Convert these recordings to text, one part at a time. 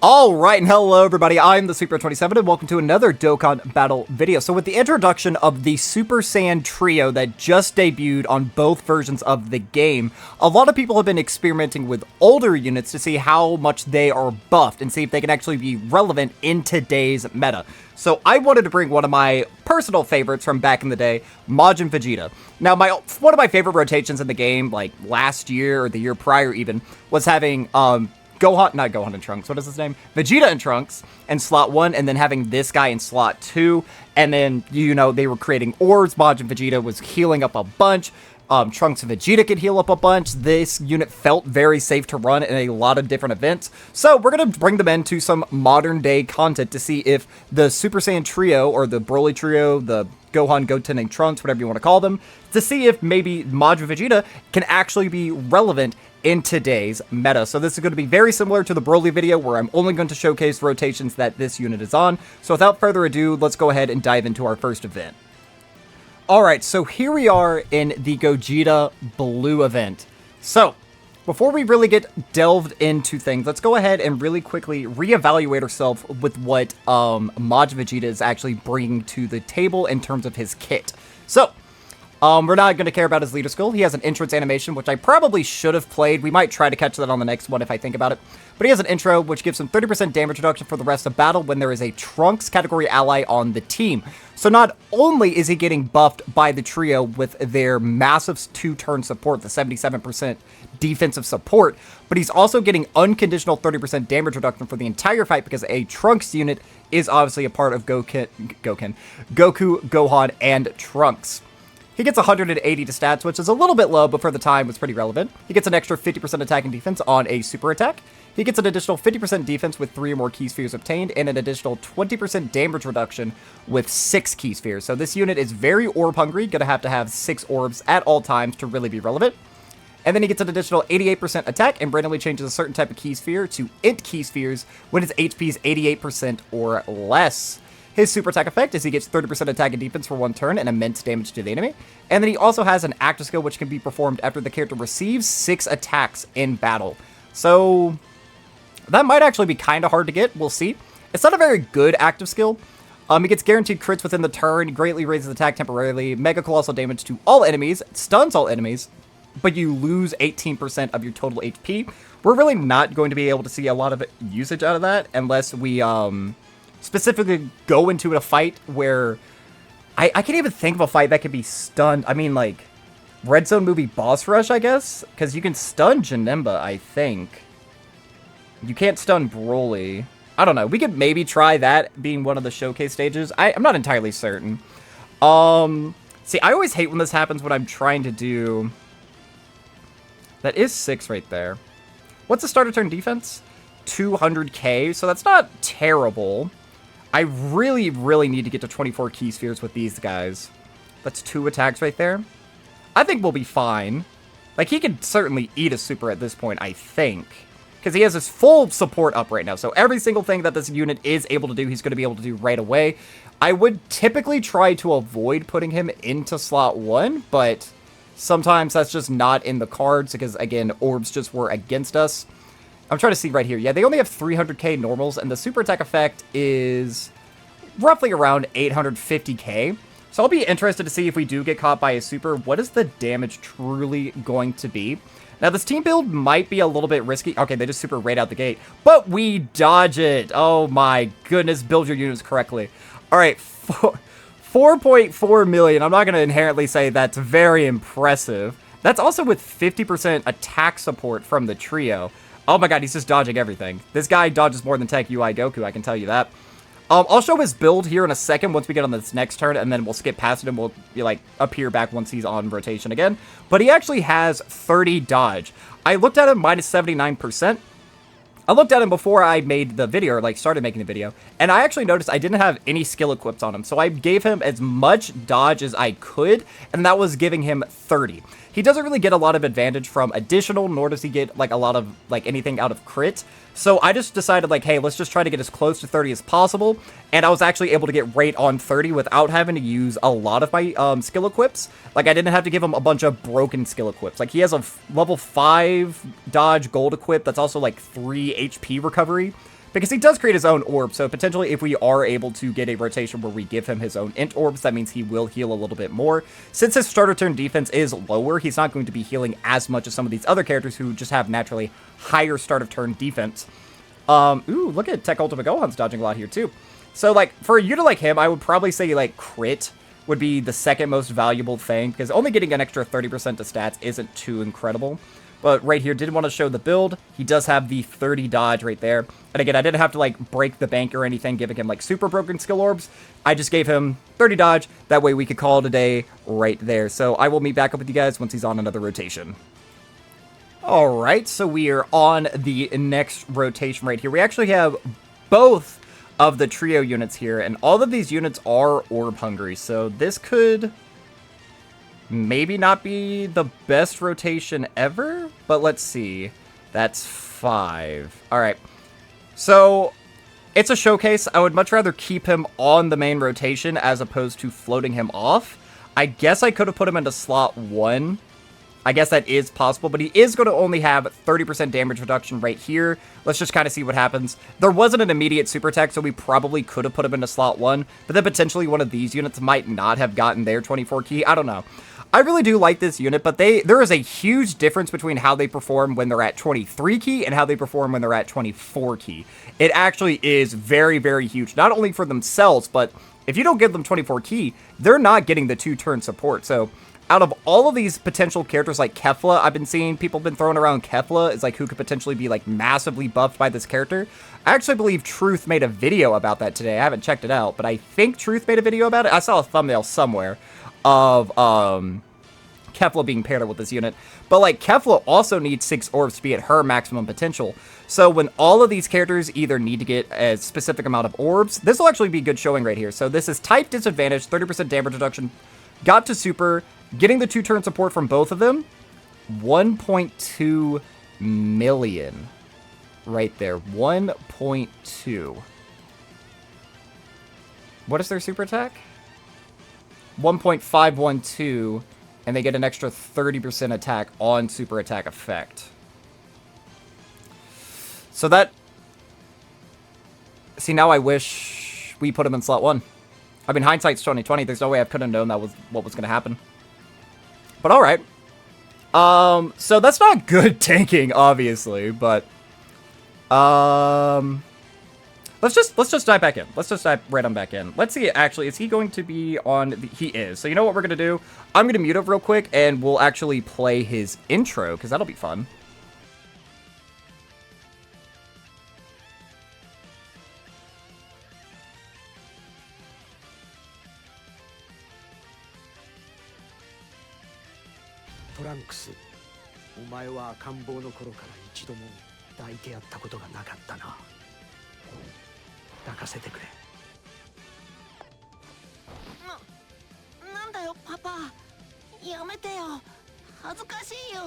Alright, and hello everybody, I'm the Super27 and welcome to another Dokkan Battle video. So with the introduction of the Super Saiyan Trio that just debuted on both versions of the game, a lot of people have been experimenting with older units to see how much they are buffed and see if they can actually be relevant in today's meta. So I wanted to bring one of my personal favorites from back in the day, Majin Vegeta. Now, one of my favorite rotations in the game, like last year or the year prior even, was having not Gohan and Trunks, what is his name? Vegeta and Trunks in slot 1, and then having this guy in slot 2, and then, you know, they were creating orbs. Majin Vegeta was healing up a bunch. Trunks and Vegeta could heal up a bunch. This unit felt very safe to run in a lot of different events. So we're going to bring them into some modern day content to see if the Super Saiyan Trio, or the Broly Trio, the Gohan, Goten, and Trunks, whatever you want to call them, to see if maybe Majin Vegeta can actually be relevant in today's meta. So this is going to be very similar to the Broly video where I'm only going to showcase rotations that this unit is on. So without further ado, let's go ahead and dive into our first event. Alright, so here we are in the Gogeta Blue event. So, before we really get delved into things, let's go ahead and really quickly reevaluate ourselves with what Majin Vegeta is actually bringing to the table in terms of his kit. So, we're not going to care about his leader skill. He has an entrance animation, which I probably should have played. We might try to catch that on the next one if I think about it. But he has an intro, which gives him 30% damage reduction for the rest of battle when there is a Trunks category ally on the team. So not only is he getting buffed by the trio with their massive 2-turn support, the 77% defensive support, but he's also getting unconditional 30% damage reduction for the entire fight because a Trunks unit is obviously a part of Goku, Gohan, and Trunks. He gets 180 to stats, which is a little bit low, but for the time was pretty relevant. He gets an extra 50% attack and defense on a super attack. He gets an additional 50% defense with 3 or more key spheres obtained, and an additional 20% damage reduction with 6 key spheres. So this unit is very orb hungry, gonna have to have 6 orbs at all times to really be relevant. And then he gets an additional 88% attack and randomly changes a certain type of key sphere to int key spheres when his HP is 88% or less. His super attack effect is he gets 30% attack and defense for 1 turn and immense damage to the enemy. And then he also has an active skill which can be performed after the character receives 6 attacks in battle. So that might actually be kind of hard to get. We'll see. It's not a very good active skill. He gets guaranteed crits within the turn, greatly raises attack temporarily, mega colossal damage to all enemies, stuns all enemies, but you lose 18% of your total HP. We're really not going to be able to see a lot of usage out of that unless we specifically go into a fight where I can't even think of a fight that could be stunned. I mean, like Red Zone movie boss rush, I guess, because you can stun Janemba, I think. You can't stun Broly. I don't know. We could maybe try that being one of the showcase stages. I'm not entirely certain. See, I always hate when this happens when I'm trying to do... That is 6 right there. What's the starter turn defense? 200k, so that's not terrible. I really, really need to get to 24 key spheres with these guys. That's 2 attacks right there. I think we'll be fine. Like, he could certainly eat a super at this point, I think. Because he has his full support up right now. So every single thing that this unit is able to do, he's going to be able to do right away. I would typically try to avoid putting him into slot 1, but sometimes that's just not in the cards because, again, orbs just were against us. I'm trying to see right here. Yeah, they only have 300k normals, and the super attack effect is roughly around 850k. So I'll be interested to see if we do get caught by a super, what is the damage truly going to be? Now, this team build might be a little bit risky. Okay, they just super right out the gate, but we dodge it. Oh my goodness, build your units correctly. All right, 4.4 million. I'm not going to inherently say that's very impressive. That's also with 50% attack support from the trio. Oh my god, he's just dodging everything. This guy dodges more than Tech UI Goku, I can tell you that. I'll show his build here in a second once we get on this next turn, and then we'll skip past it and we'll like appear back once he's on rotation again. But he actually has 30 dodge. I looked at him minus 79%. I looked at him before I made the video, or like started making the video, and I actually noticed I didn't have any skill equipped on him. So I gave him as much dodge as I could, and that was giving him 30. He doesn't really get a lot of advantage from additional, nor does he get like a lot of like anything out of crit. So I just decided like, hey, let's just try to get as close to 30 as possible. And I was actually able to get right on 30 without having to use a lot of my skill equips. Like I didn't have to give him a bunch of broken skill equips. Like he has a level 5 dodge gold equip that's also like 3 HP recovery. because he does create his own orb, so potentially if we are able to get a rotation where we give him his own int orbs, that means he will heal a little bit more. Since his starter turn defense is lower, he's not going to be healing as much as some of these other characters who just have naturally higher start of turn defense. Ooh, look at Tech Ultimate Gohan's dodging a lot here too. So, like, for a unit like him, I would probably say, like, crit would be the second most valuable thing, because only getting an extra 30% to stats isn't too incredible. But right here, didn't want to show the build. He does have the 30 dodge right there. And again, I didn't have to, like, break the bank or anything, giving him, like, super broken skill orbs. I just gave him 30 dodge. That way we could call it a day right there. So I will meet back up with you guys once he's on another rotation. Alright, so we are on the next rotation right here. We actually have both of the trio units here, and all of these units are orb hungry, so this could maybe not be the best rotation ever, but let's see. That's 5. Alright, so it's a showcase. I would much rather keep him on the main rotation as opposed to floating him off. I guess I could have put him into slot 1. I guess that is possible, but he is going to only have 30% damage reduction right here. Let's just kind of see what happens. There wasn't an immediate super attack, so we probably could have put him into slot 1, but then potentially one of these units might not have gotten their 24 key. I don't know. I really do like this unit, but there is a huge difference between how they perform when they're at 23 key and how they perform when they're at 24 key. It actually is very, very huge, not only for themselves, but if you don't give them 24 key, they're not getting the 2-turn support. So out of all of these potential characters like Kefla, I've been seeing people been throwing around Kefla as like who could potentially be like massively buffed by this character. I actually believe Truth made a video about that today. I haven't checked it out, but I think Truth made a video about it. I saw a thumbnail somewhere of Kefla being paired up with this unit. But like Kefla also needs 6 orbs to be at her maximum potential. So when all of these characters either need to get a specific amount of orbs, this will actually be good showing right here. So this is type disadvantage, 30% damage reduction, got to super, getting the 2-turn support from both of them, 1.2 million. Right there, 1.2. What is their super attack? 1.512, and they get an extra 30% attack on super attack effect. So that... See, now I wish we put him in slot 1. I mean, hindsight's 2020. There's no way I could have known that was what was going to happen. But alright. So that's not good tanking, obviously, but... Let's just dive back in. Let's just dive right on back in. Let's see, actually, is he going to be on... He is. So you know what we're going to do? I'm going to mute up real quick, and we'll actually play his intro, because that'll be fun. Trunks, お前は赤ん坊の頃から一度も抱いてやったことがなかったな。抱かせてくれ。なんだよパパ、やめてよ、恥ずかしいよ。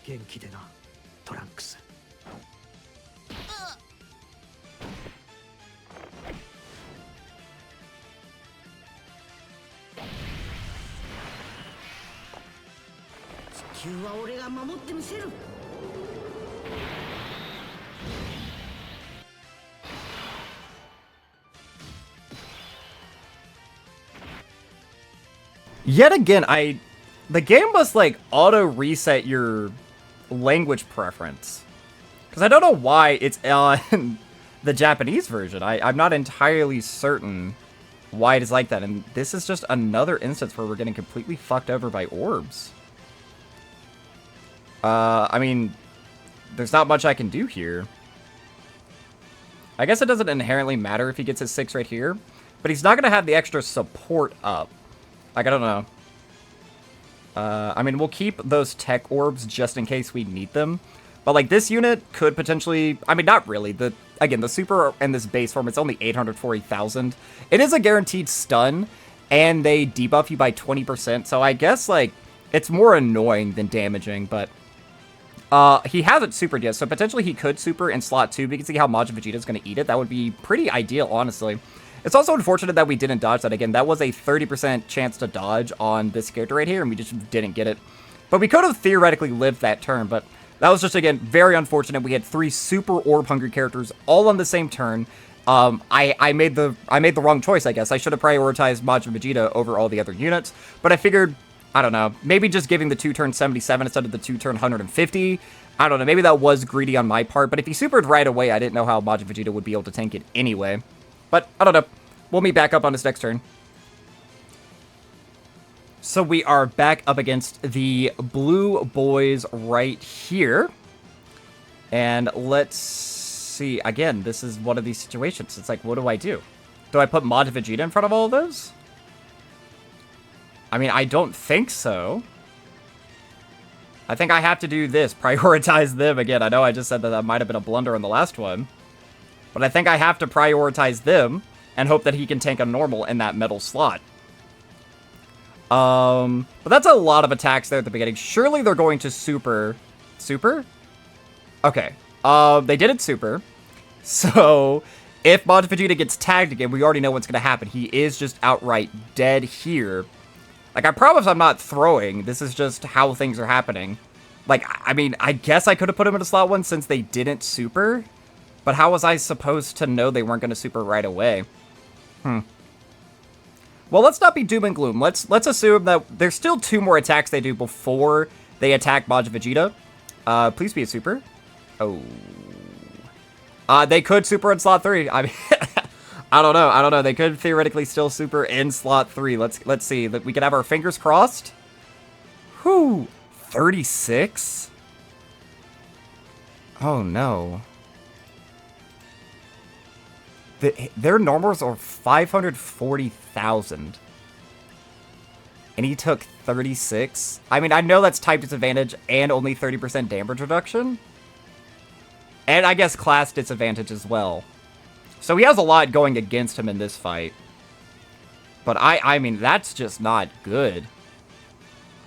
元気でな、トランクス。地球は俺が守ってみせる。Yet again, the game must like auto reset your language preference, because I don't know why it's on the Japanese version. I'm not entirely certain why it is like that, and this is just another instance where we're getting completely fucked over by orbs. I mean, there's not much I can do here. I guess it doesn't inherently matter if he gets his 6 right here, but he's not going to have the extra support up. Like, I don't know. I mean, we'll keep those tech orbs just in case we need them. But, like, this unit could potentially... I mean, not really. Again, the super and this base form, it's only 840,000. It is a guaranteed stun, and they debuff you by 20%. So I guess, like, it's more annoying than damaging, but... he hasn't supered yet, so potentially he could super in slot 2. We can see how Majin Vegeta is going to eat it. That would be pretty ideal, honestly. It's also unfortunate that we didn't dodge that. Again, that was a 30% chance to dodge on this character right here, and we just didn't get it. But we could have theoretically lived that turn, but That was just, again, very unfortunate. We had 3 super orb-hungry characters all on the same turn. I made the wrong choice, I guess. I should have prioritized Majin Vegeta over all the other units, but I figured, I don't know, maybe just giving the 2-turn 77 instead of the 2-turn 150. I don't know, maybe that was greedy on my part, but if he supered right away, I didn't know how Majin Vegeta would be able to tank it anyway. But, I don't know. We'll meet back up on his next turn. So we are back up against the blue boys right here. And let's see. Again, this is one of these situations. It's like, what do I do? Do I put Majin Vegeta in front of all of those? I mean, I don't think so. I think I have to do this. Prioritize them. Again, I know I just said that might have been a blunder on the last one. But I think I have to prioritize them and hope that he can tank a normal in that metal slot. But that's a lot of attacks there at the beginning. Surely they're going to super. Super? Okay. They did it super. So, if Majin Vegeta gets tagged again, we already know what's going to happen. He is just outright dead here. Like, I promise I'm not throwing. This is just how things are happening. Like, I mean, I guess I could have put him in a slot 1 since they didn't super. But how was I supposed to know they weren't going to super right away? Well, let's not be doom and gloom. Let's assume that there's still 2 more attacks they do before they attack Majin Vegeta. Please be a super. Oh. They could super in slot 3. I mean, I don't know. They could theoretically still super in slot 3. Let's see. We could have our fingers crossed. Whew. 36? Oh, no. Their normals are 540,000. And he took 36? I mean, I know that's type disadvantage and only 30% damage reduction. And I guess class disadvantage as well. So he has a lot going against him in this fight. But I mean, that's just not good.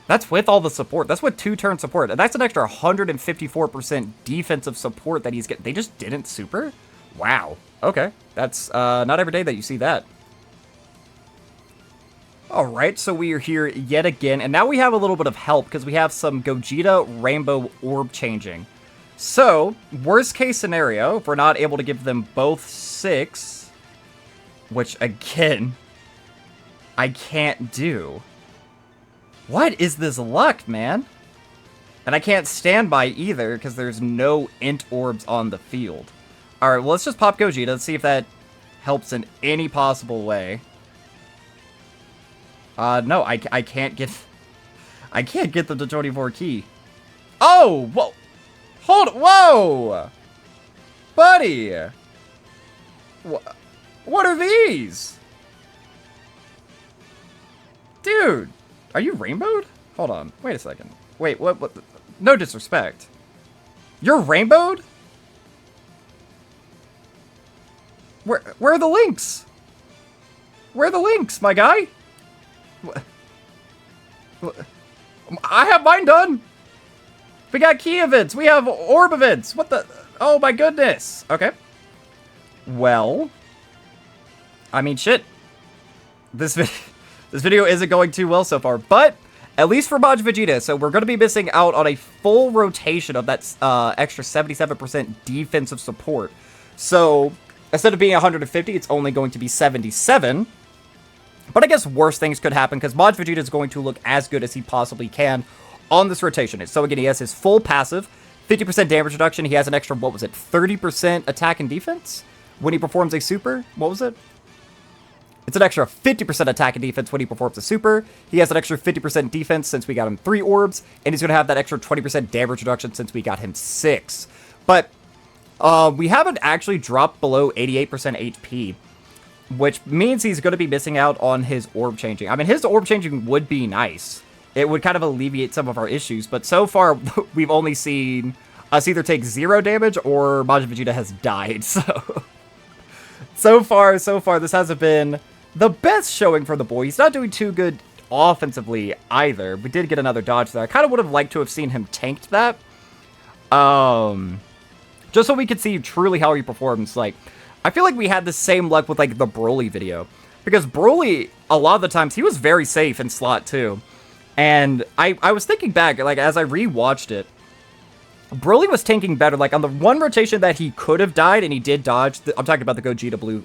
That's with all the support. That's with 2-turn support. And that's an extra 154% defensive support that he's getting. They just didn't super? Wow. Okay. That's not every day that you see that. Alright, so we are here yet again. And now we have a little bit of help because we have some Gogeta Rainbow Orb changing. So, worst case scenario, if we're not able to give them both 6, which, again, I can't do. What is this luck, man? And I can't stand by either, because there's no int orbs on the field. Alright, well, let's just pop Gogeta. Let's see if that helps in any possible way. No, I can't get... I can't get them to 24 key. Oh! Whoa! Hold... Whoa! Buddy! What are these? Dude! Are you rainbowed? Hold on. Wait a second. Wait, what? No disrespect. You're rainbowed? Where are the links? Where are the links, my guy? I have mine done. We got key events. We have orb events. What the? Oh my goodness. Okay. Well, I mean, shit. This video isn't going too well so far, but at least for Majin Vegeta, so we're going to be missing out on a full rotation of that extra 77% defensive support. So instead of being 150, it's only going to be 77. But I guess worse things could happen because Majin Vegeta is going to look as good as he possibly can on this rotation. So again, he has his full passive, 50% damage reduction. He has an extra, what was it, 30% attack and defense when he performs a super? What was it? It's an extra 50% attack and defense when he performs a super. He has an extra 50% defense since we got him 3 orbs. And he's going to have that extra 20% damage reduction since we got him 6. But we haven't actually dropped below 88% HP, which means he's going to be missing out on his orb changing. I mean, his orb changing would be nice. It would kind of alleviate some of our issues. But so far, we've only seen us either take 0 damage or Majin Vegeta has died. So far, this hasn't been the best showing for the boy. He's not doing too good offensively either. We did get another dodge there. I kind of would have liked to have seen him tanked that. Just so we could see truly how he performs. Like, I feel like we had the same luck with, like, the Broly video. Because Broly, a lot of the times, he was very safe in slot 2. And I was thinking back, like, as I rewatched it, Broly was tanking better. Like, on the one rotation that he could have died, and he did dodge, I'm talking about the Gogeta Blue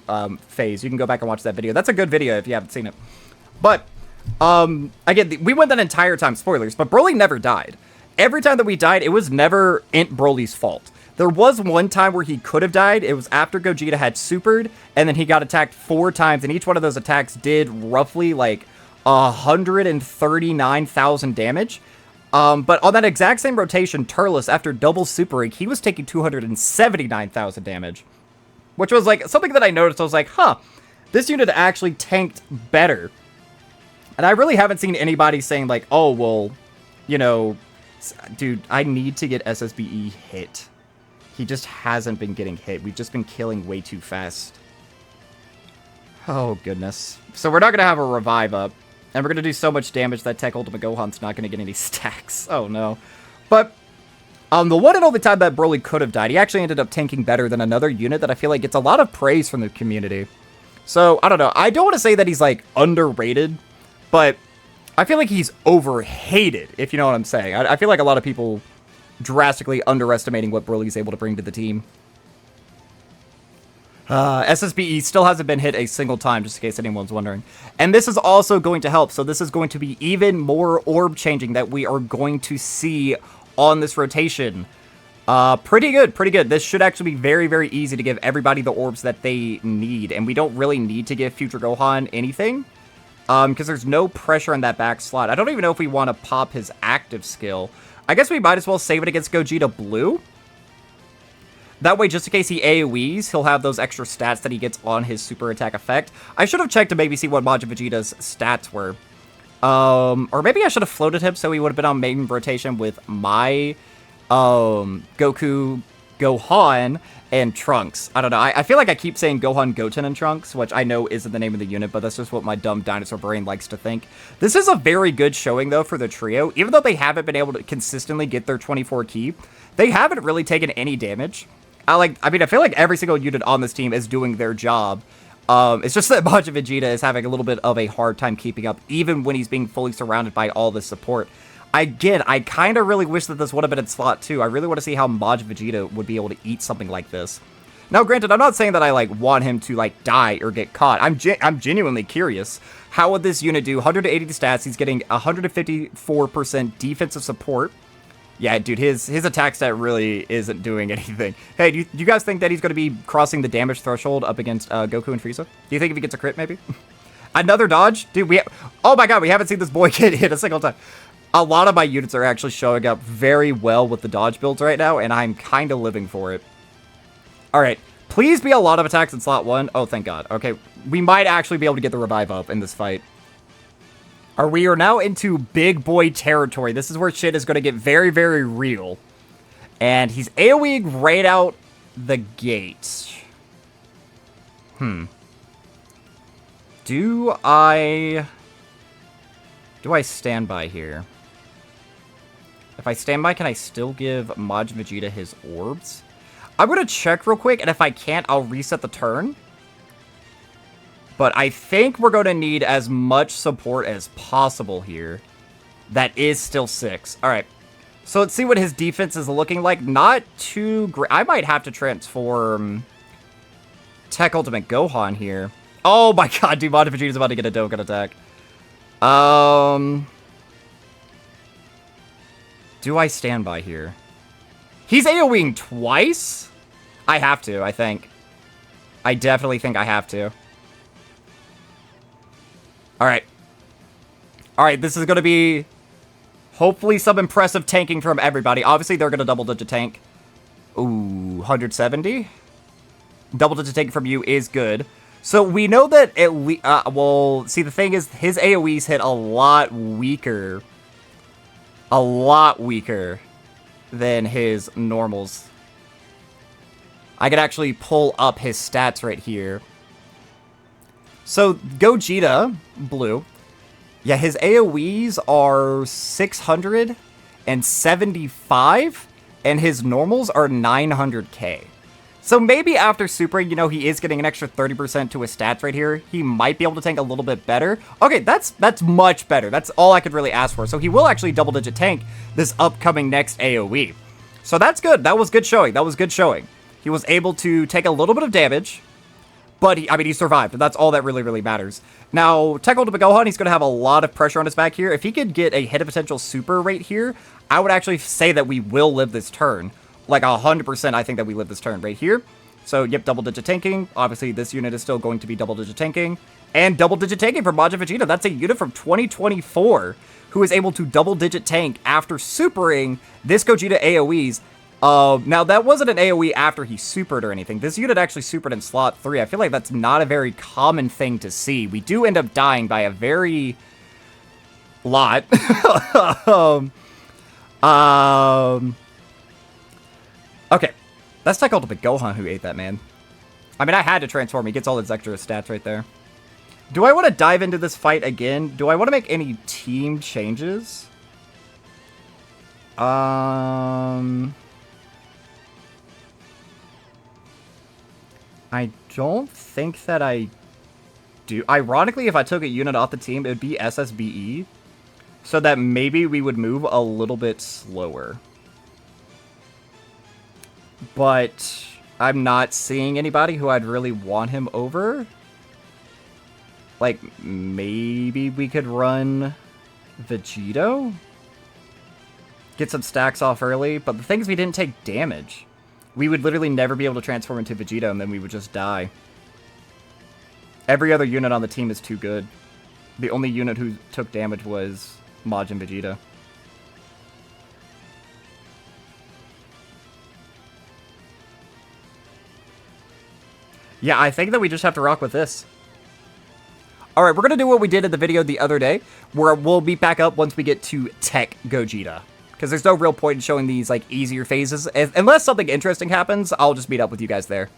phase. You can go back and watch that video. That's a good video if you haven't seen it. But, again, we went that entire time, spoilers, but Broly never died. Every time that we died, it was never Broly's fault. There was one time where he could have died. It was after Gogeta had supered, and then he got attacked 4 times, and each one of those attacks did roughly, like, 139,000 damage. But on that exact same rotation, Turles, after double supering, he was taking 279,000 damage. Which was, like, something that I noticed. I was like, huh, this unit actually tanked better. And I really haven't seen anybody saying, like, oh, well, you know, dude, I need to get SSBE hit. He just hasn't been getting hit. We've just been killing way too fast. Oh, goodness. So we're not going to have a revive up. And we're going to do so much damage that Tech Ultimate Gohan's not going to get any stacks. Oh, no. But, the one and only time that Broly could have died, he actually ended up tanking better than another unit that I feel like gets a lot of praise from the community. So, I don't know. I don't want to say that he's, like, underrated, but I feel like he's overhated, if you know what I'm saying. I feel like a lot of people drastically underestimating what Broly's able to bring to the team. SSBE still hasn't been hit a single time, just in case anyone's wondering. And this is also going to help, so this is going to be even more orb changing that we are going to see on this rotation. Pretty good, pretty good. This should actually be very, very easy to give everybody the orbs that they need, and we don't really need to give Future Gohan anything, because there's no pressure on that back slot. I don't even know if we want to pop his active skill. I guess we might as well save it against Gogeta Blue. That way, just in case he AoEs, he'll have those extra stats that he gets on his super attack effect. I should have checked to maybe see what Majin Vegeta's stats were. Or maybe I should have floated him so he would have been on main rotation with my Goku, Gohan, and Trunks. I don't know. I feel like I keep saying Gohan, Goten, and Trunks, which I know isn't the name of the unit, but that's just what my dumb dinosaur brain likes to think. This is a very good showing, though, for the trio. Even though they haven't been able to consistently get their 24 ki, they haven't really taken any damage. I feel like every single unit on this team is doing their job. It's just that Majin Vegeta is having a little bit of a hard time keeping up, even when he's being fully surrounded by all this support. Again, I kind of really wish that this would have been in slot 2. I really want to see how Majin Vegeta would be able to eat something like this. Now, granted, I'm not saying that I, want him to, die or get caught. I'm genuinely curious. How would this unit do? 180 stats. He's getting 154% defensive support. Yeah, dude, his attack stat really isn't doing anything. Hey, do you guys think that he's going to be crossing the damage threshold up against Goku and Frieza? Do you think if he gets a crit, maybe? Another dodge? Dude, oh my god, we haven't seen this boy get hit a single time. A lot of my units are actually showing up very well with the dodge builds right now, and I'm kind of living for it. Alright, please be a lot of attacks in slot 1. Oh, thank god. Okay, we might actually be able to get the revive up in this fight. We are now into big boy territory. This is where shit is going to get very, very real. And he's AoEing right out the gate. Do I stand by here? If I stand by, can I still give Majin Vegeta his orbs? I'm going to check real quick, and if I can't, I'll reset the turn. But I think we're going to need as much support as possible here. That is still 6. Alright. So let's see what his defense is looking like. Not too great. I might have to transform Tech Ultimate Gohan here. Oh my god, dude. Majin Vegeta's about to get a Dokkan attack. Do I stand by here? He's AoEing twice? I have to, I think. I definitely think I have to. Alright. Alright, this is going to be hopefully some impressive tanking from everybody. Obviously, they're going to double-digit tank. Ooh, 170? Double-digit tank from you is good. So we know that at least... well, see, the thing is, his AoEs hit a lot weaker. A lot weaker than his normals. I could actually pull up his stats right here. So, Gogeta, Blue, yeah, his AoEs are 675, and his normals are 900k. So maybe after Super, you know, he is getting an extra 30% to his stats right here. He might be able to tank a little bit better. Okay, that's much better. That's all I could really ask for. So he will actually double-digit tank this upcoming next AoE. So that's good. That was good showing. That was good showing. He was able to take a little bit of damage, but he survived, and that's all that really, really matters. Now, Tech Ultimate Gohan, he's going to have a lot of pressure on his back here. If he could get a hit of potential super right here, I would actually say that we will live this turn. Like 100%, I think that we live this turn right here. So, yep, double-digit tanking. Obviously, this unit is still going to be double-digit tanking. And double-digit tanking from Majin Vegeta. That's a unit from 2024 who is able to double-digit tank after supering this Gogeta AoEs. Now, that wasn't an AoE after he supered or anything. This unit actually supered in slot 3. I feel like that's not a very common thing to see. We do end up dying by a very lot. Okay. That's Tech Ultimate Gohan who ate that, man. I mean, I had to transform. He gets all his extra stats right there. Do I want to dive into this fight again? Do I want to make any team changes? I don't think that I do. Ironically, if I took a unit off the team, it would be SSBE. So that maybe we would move a little bit slower. But I'm not seeing anybody who I'd really want him over. Like, maybe we could run Vegeta? Get some stacks off early. But the thing is, we didn't take damage. We would literally never be able to transform into Vegeta, and then we would just die. Every other unit on the team is too good. The only unit who took damage was Majin Vegeta. Yeah, I think that we just have to rock with this. Alright, we're going to do what we did in the video the other day, where we'll meet back up once we get to Tech Gogeta. Because there's no real point in showing these, like, easier phases. Unless something interesting happens, I'll just meet up with you guys there.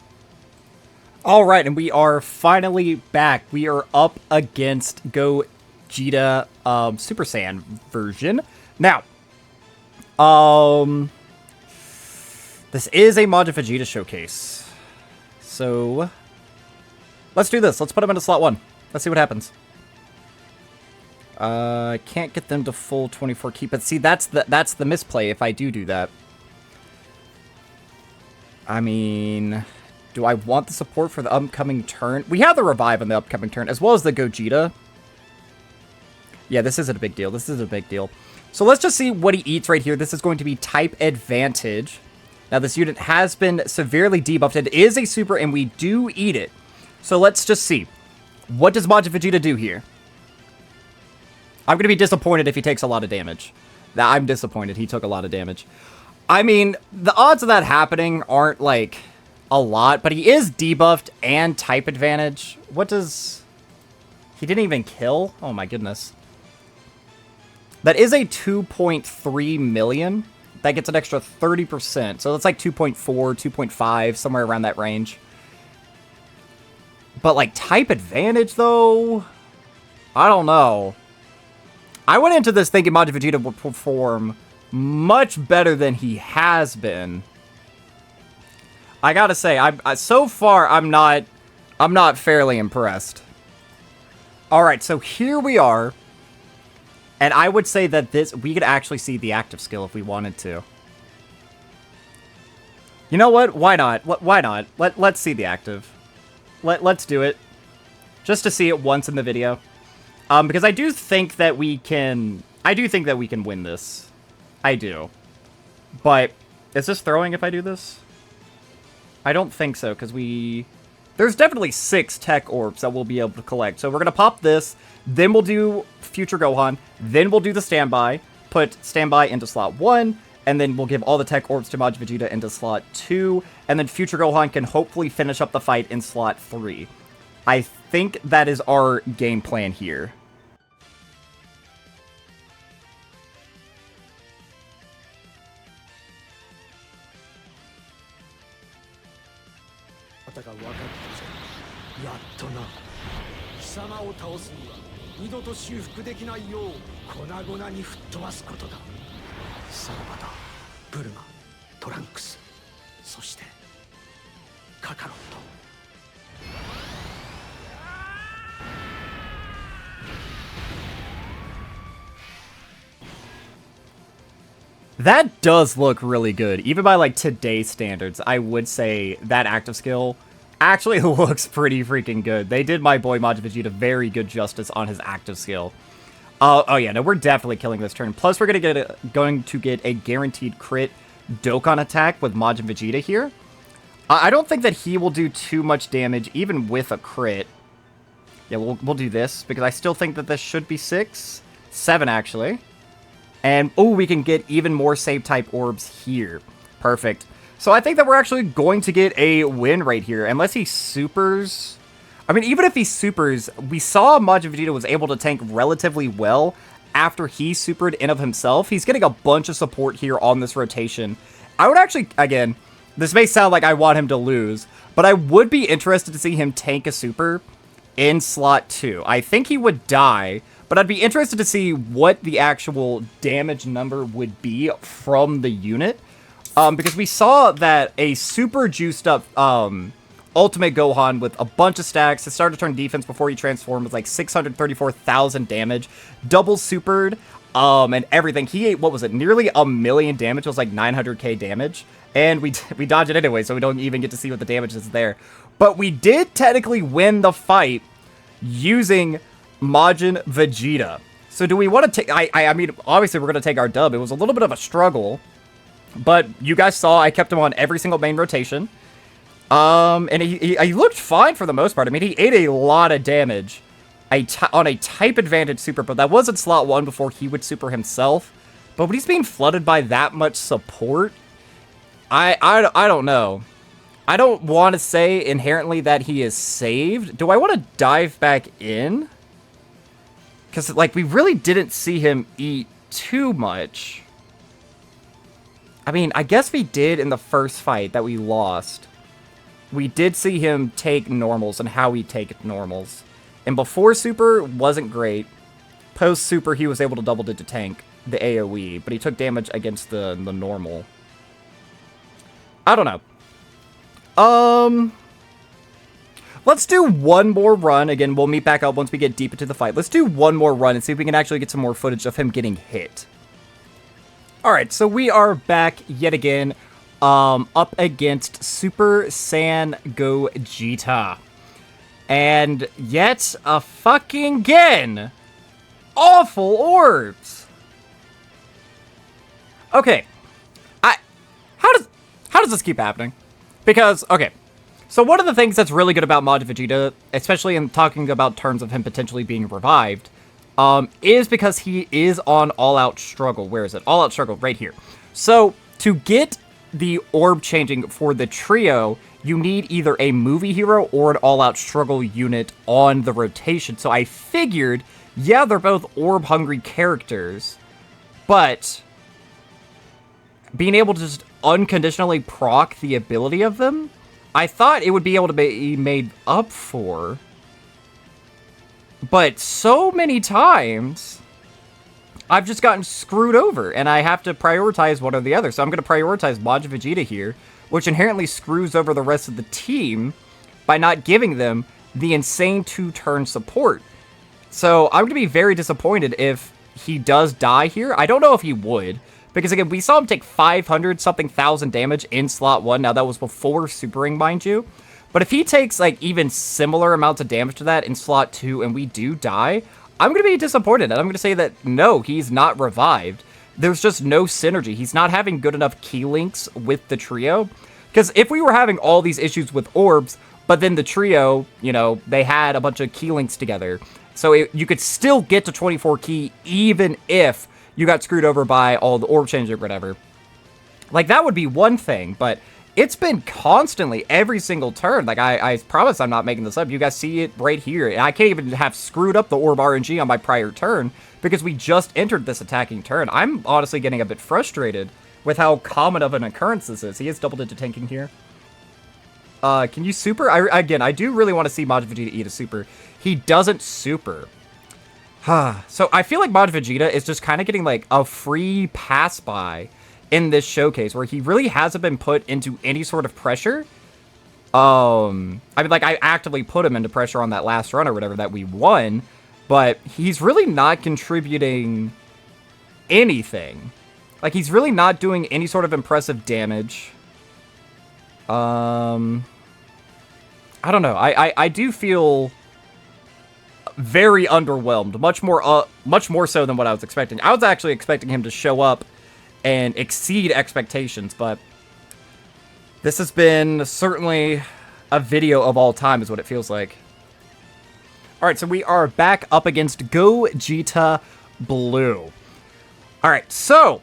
Alright, and we are finally back. We are up against Gogeta Super Saiyan version. Now, this is a Majin Vegeta showcase. So, let's do this. Let's put them into slot 1. Let's see what happens. I can't get them to full 24 keep, but see, that's the misplay if I do that. I mean, do I want the support for the upcoming turn? We have the revive on the upcoming turn, as well as the Gogeta. Yeah, this isn't a big deal. This is a big deal. So let's just see what he eats right here. This is going to be type advantage. Now, this unit has been severely debuffed. It is a super, and we do eat it. So let's just see. What does Majin Vegeta do here? I'm going to be disappointed if he takes a lot of damage. I'm disappointed he took a lot of damage. I mean, the odds of that happening aren't, like, a lot, but he is debuffed and type advantage. What does... He didn't even kill? Oh my goodness. That is a 2.3 million. That gets an extra 30%. So that's like 2.4, 2.5, somewhere around that range. But like type advantage though? I don't know. I went into this thinking Majin Vegeta would perform much better than he has been. I gotta say, so far I'm not fairly impressed. Alright, so here we are. And I would say that we could actually see the active skill if we wanted to. You know what? Why not? Why not? Let's see the active. Let's do it. Just to see it once in the video. Because I do think that we can... I do think that we can win this. I do. But, is this throwing if I do this? I don't think so, because we... There's definitely 6 tech orbs that we'll be able to collect. So we're going to pop this, then we'll do Future Gohan, then we'll do the standby, put standby into slot 1, and then we'll give all the tech orbs to Majin Vegeta into slot 2, and then Future Gohan can hopefully finish up the fight in slot 3. I think that is our game plan here. That does look really good. Even by, like, today's standards, I would say that active skill actually looks pretty freaking good. They did my boy Majin Vegeta very good justice on his active skill. Oh yeah, no, we're definitely killing this turn. Plus, we're going to get a guaranteed crit Dokkan attack with Majin Vegeta here. I don't think that he will do too much damage, even with a crit. Yeah, we'll do this, because I still think that this should be 6. 7, actually. And, oh, we can get even more save-type orbs here. Perfect. So I think that we're actually going to get a win right here, unless he supers. I mean, even if he supers, we saw Majin Vegeta was able to tank relatively well after he supered in of himself. He's getting a bunch of support here on this rotation. I would actually, again, this may sound like I want him to lose, but I would be interested to see him tank a super in slot 2. I think he would die, but I'd be interested to see what the actual damage number would be from the unit. Because we saw that a super juiced up Ultimate Gohan with a bunch of stacks, his start to turn defense before he transformed was like 634,000 damage, double supered, and everything. He ate, what was it, nearly 1,000,000 damage. It was like 900k damage, and we dodge it anyway, so we don't even get to see what the damage is there. But we did technically win the fight using Majin Vegeta. So do we want to take, I mean, obviously we're going to take our dub. It was a little bit of a struggle, but you guys saw I kept him on every single main rotation. And he looked fine for the most part. I mean, he ate a lot of damage on a type advantage super, but that was in slot 1 before he would super himself. But when he's being flooded by that much support, I don't know. I don't want to say inherently that he is saved. Do I want to dive back in? Because, like, we really didn't see him eat too much. I mean, I guess we did in the first fight that we lost. We did see him take normals and how he take normals. And before super, wasn't great. Post super, he was able to double digit tank the AoE, but he took damage against the normal. I don't know. Let's do one more run. Again, we'll meet back up once we get deep into the fight. Let's do one more run and see if we can actually get some more footage of him getting hit. Alright, so we are back yet again, up against Super Saiyan GOGETA. And yet a fucking again, awful orbs. Okay, how does this keep happening? Because, okay, so one of the things that's really good about Majin Vegeta, especially in talking about terms of him potentially being revived, is because he is on all-out struggle. Where is it? All-out struggle, right here. So, to get the orb changing for the trio, you need either a movie hero or an all-out struggle unit on the rotation. So I figured, yeah, they're both orb-hungry characters, but being able to just unconditionally proc the ability of them, I thought it would be able to be made up for. But so many times, I've just gotten screwed over, and I have to prioritize one or the other. So I'm going to prioritize Majin Vegeta here, which inherently screws over the rest of the team by not giving them the insane 2-turn support. So I'm going to be very disappointed if he does die here. I don't know if he would, because again, we saw him take 500-something thousand damage in slot 1. Now, that was before supering, mind you. But if he takes, like, even similar amounts of damage to that in slot 2 and we do die, I'm going to be disappointed. And I'm going to say that, no, he's not revived. There's just no synergy. He's not having good enough key links with the trio. Because if we were having all these issues with orbs, but then the trio, you know, they had a bunch of key links together. So you could still get to 24 key even if you got screwed over by all the orb change or whatever. Like, that would be one thing, but it's been constantly every single turn. Like, I promise I'm not making this up. You guys see it right here. And I can't even have screwed up the orb RNG on my prior turn because we just entered this attacking turn. I'm honestly getting a bit frustrated with how common of an occurrence this is. He is double-digit tanking here. Can you super? Again, I do really want to see Majin Vegeta eat a super. He doesn't super. So I feel like Majin Vegeta is just kind of getting like a free pass by in this showcase where he really hasn't been put into any sort of pressure. I mean, like, I actively put him into pressure on that last run or whatever that we won, but he's really not contributing anything. Like, he's really not doing any sort of impressive damage. I don't know. I do feel very underwhelmed. Much more so than what I was expecting. I was actually expecting him to show up and exceed expectations, but this has been certainly a video of all time is what it feels like. Alright, so we are back up against GOGETA Blue. Alright, so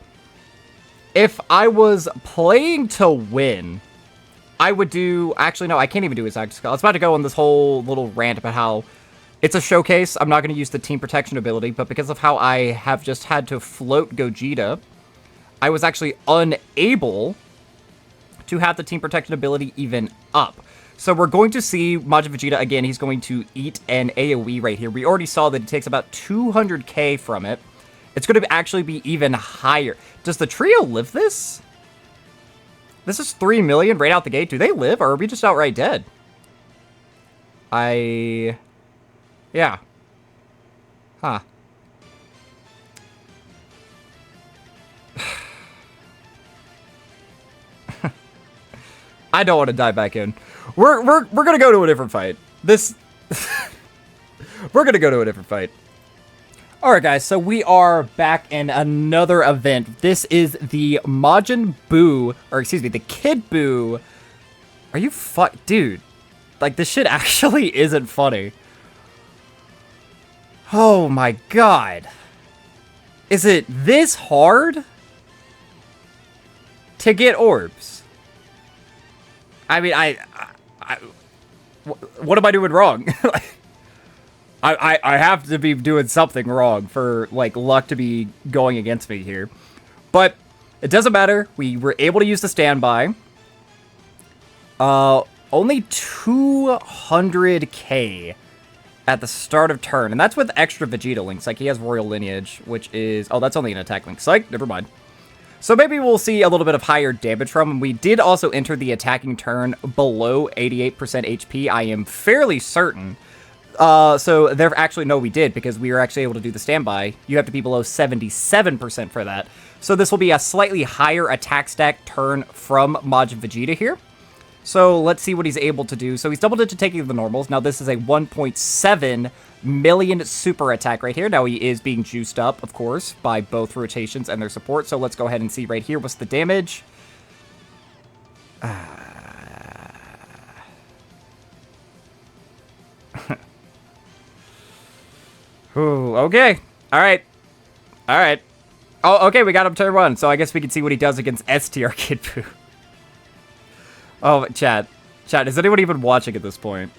if I was playing to win, I would do... Actually, no, I can't even do his active skill. I was about to go on this whole little rant about how it's a showcase. I'm not going to use the team protection ability, but because of how I have just had to float Gogeta, I was actually unable to have the team protection ability even up. So we're going to see Majin Vegeta again. He's going to eat an AoE right here. We already saw that it takes about 200k from it. It's going to actually be even higher. Does the trio live this? This is 3 million right out the gate. Do they live, or are we just outright dead? Yeah. Huh. I don't want to dive back in. We're gonna go to a different fight. We're gonna go to a different fight. Alright guys, so we are back in another event. This is the Majin Buu, or excuse me, the Kid Buu. Are you dude, like this shit actually isn't funny. Oh my god. Is it this hard to get orbs? I mean, what am I doing wrong? I have to be doing something wrong for, like, luck to be going against me here. But it doesn't matter. We were able to use the standby. Only 200k at the start of turn. And that's with extra Vegeta links. Like, he has Royal Lineage, which is... Oh, that's only an attack link. Psych, never mind. So maybe we'll see a little bit of higher damage from him. We did also enter the attacking turn below 88% HP. I am fairly certain. So there actually, no, we did, because we were actually able to do the standby. You have to be below 77% for that. So this will be a slightly higher attack stack turn from Majin Vegeta here. So let's see what he's able to do. So he's double digit taking the normals. Now this is a 1.7 million super attack right here. Now he is being juiced up, of course, by both rotations and their support. So let's go ahead and see right here what's the damage. Ooh, okay. Alright. Alright. Oh, okay, we got him turn 1, so I guess we can see what he does against STR Kid Buu. Oh, chat. Chat, is anyone even watching at this point?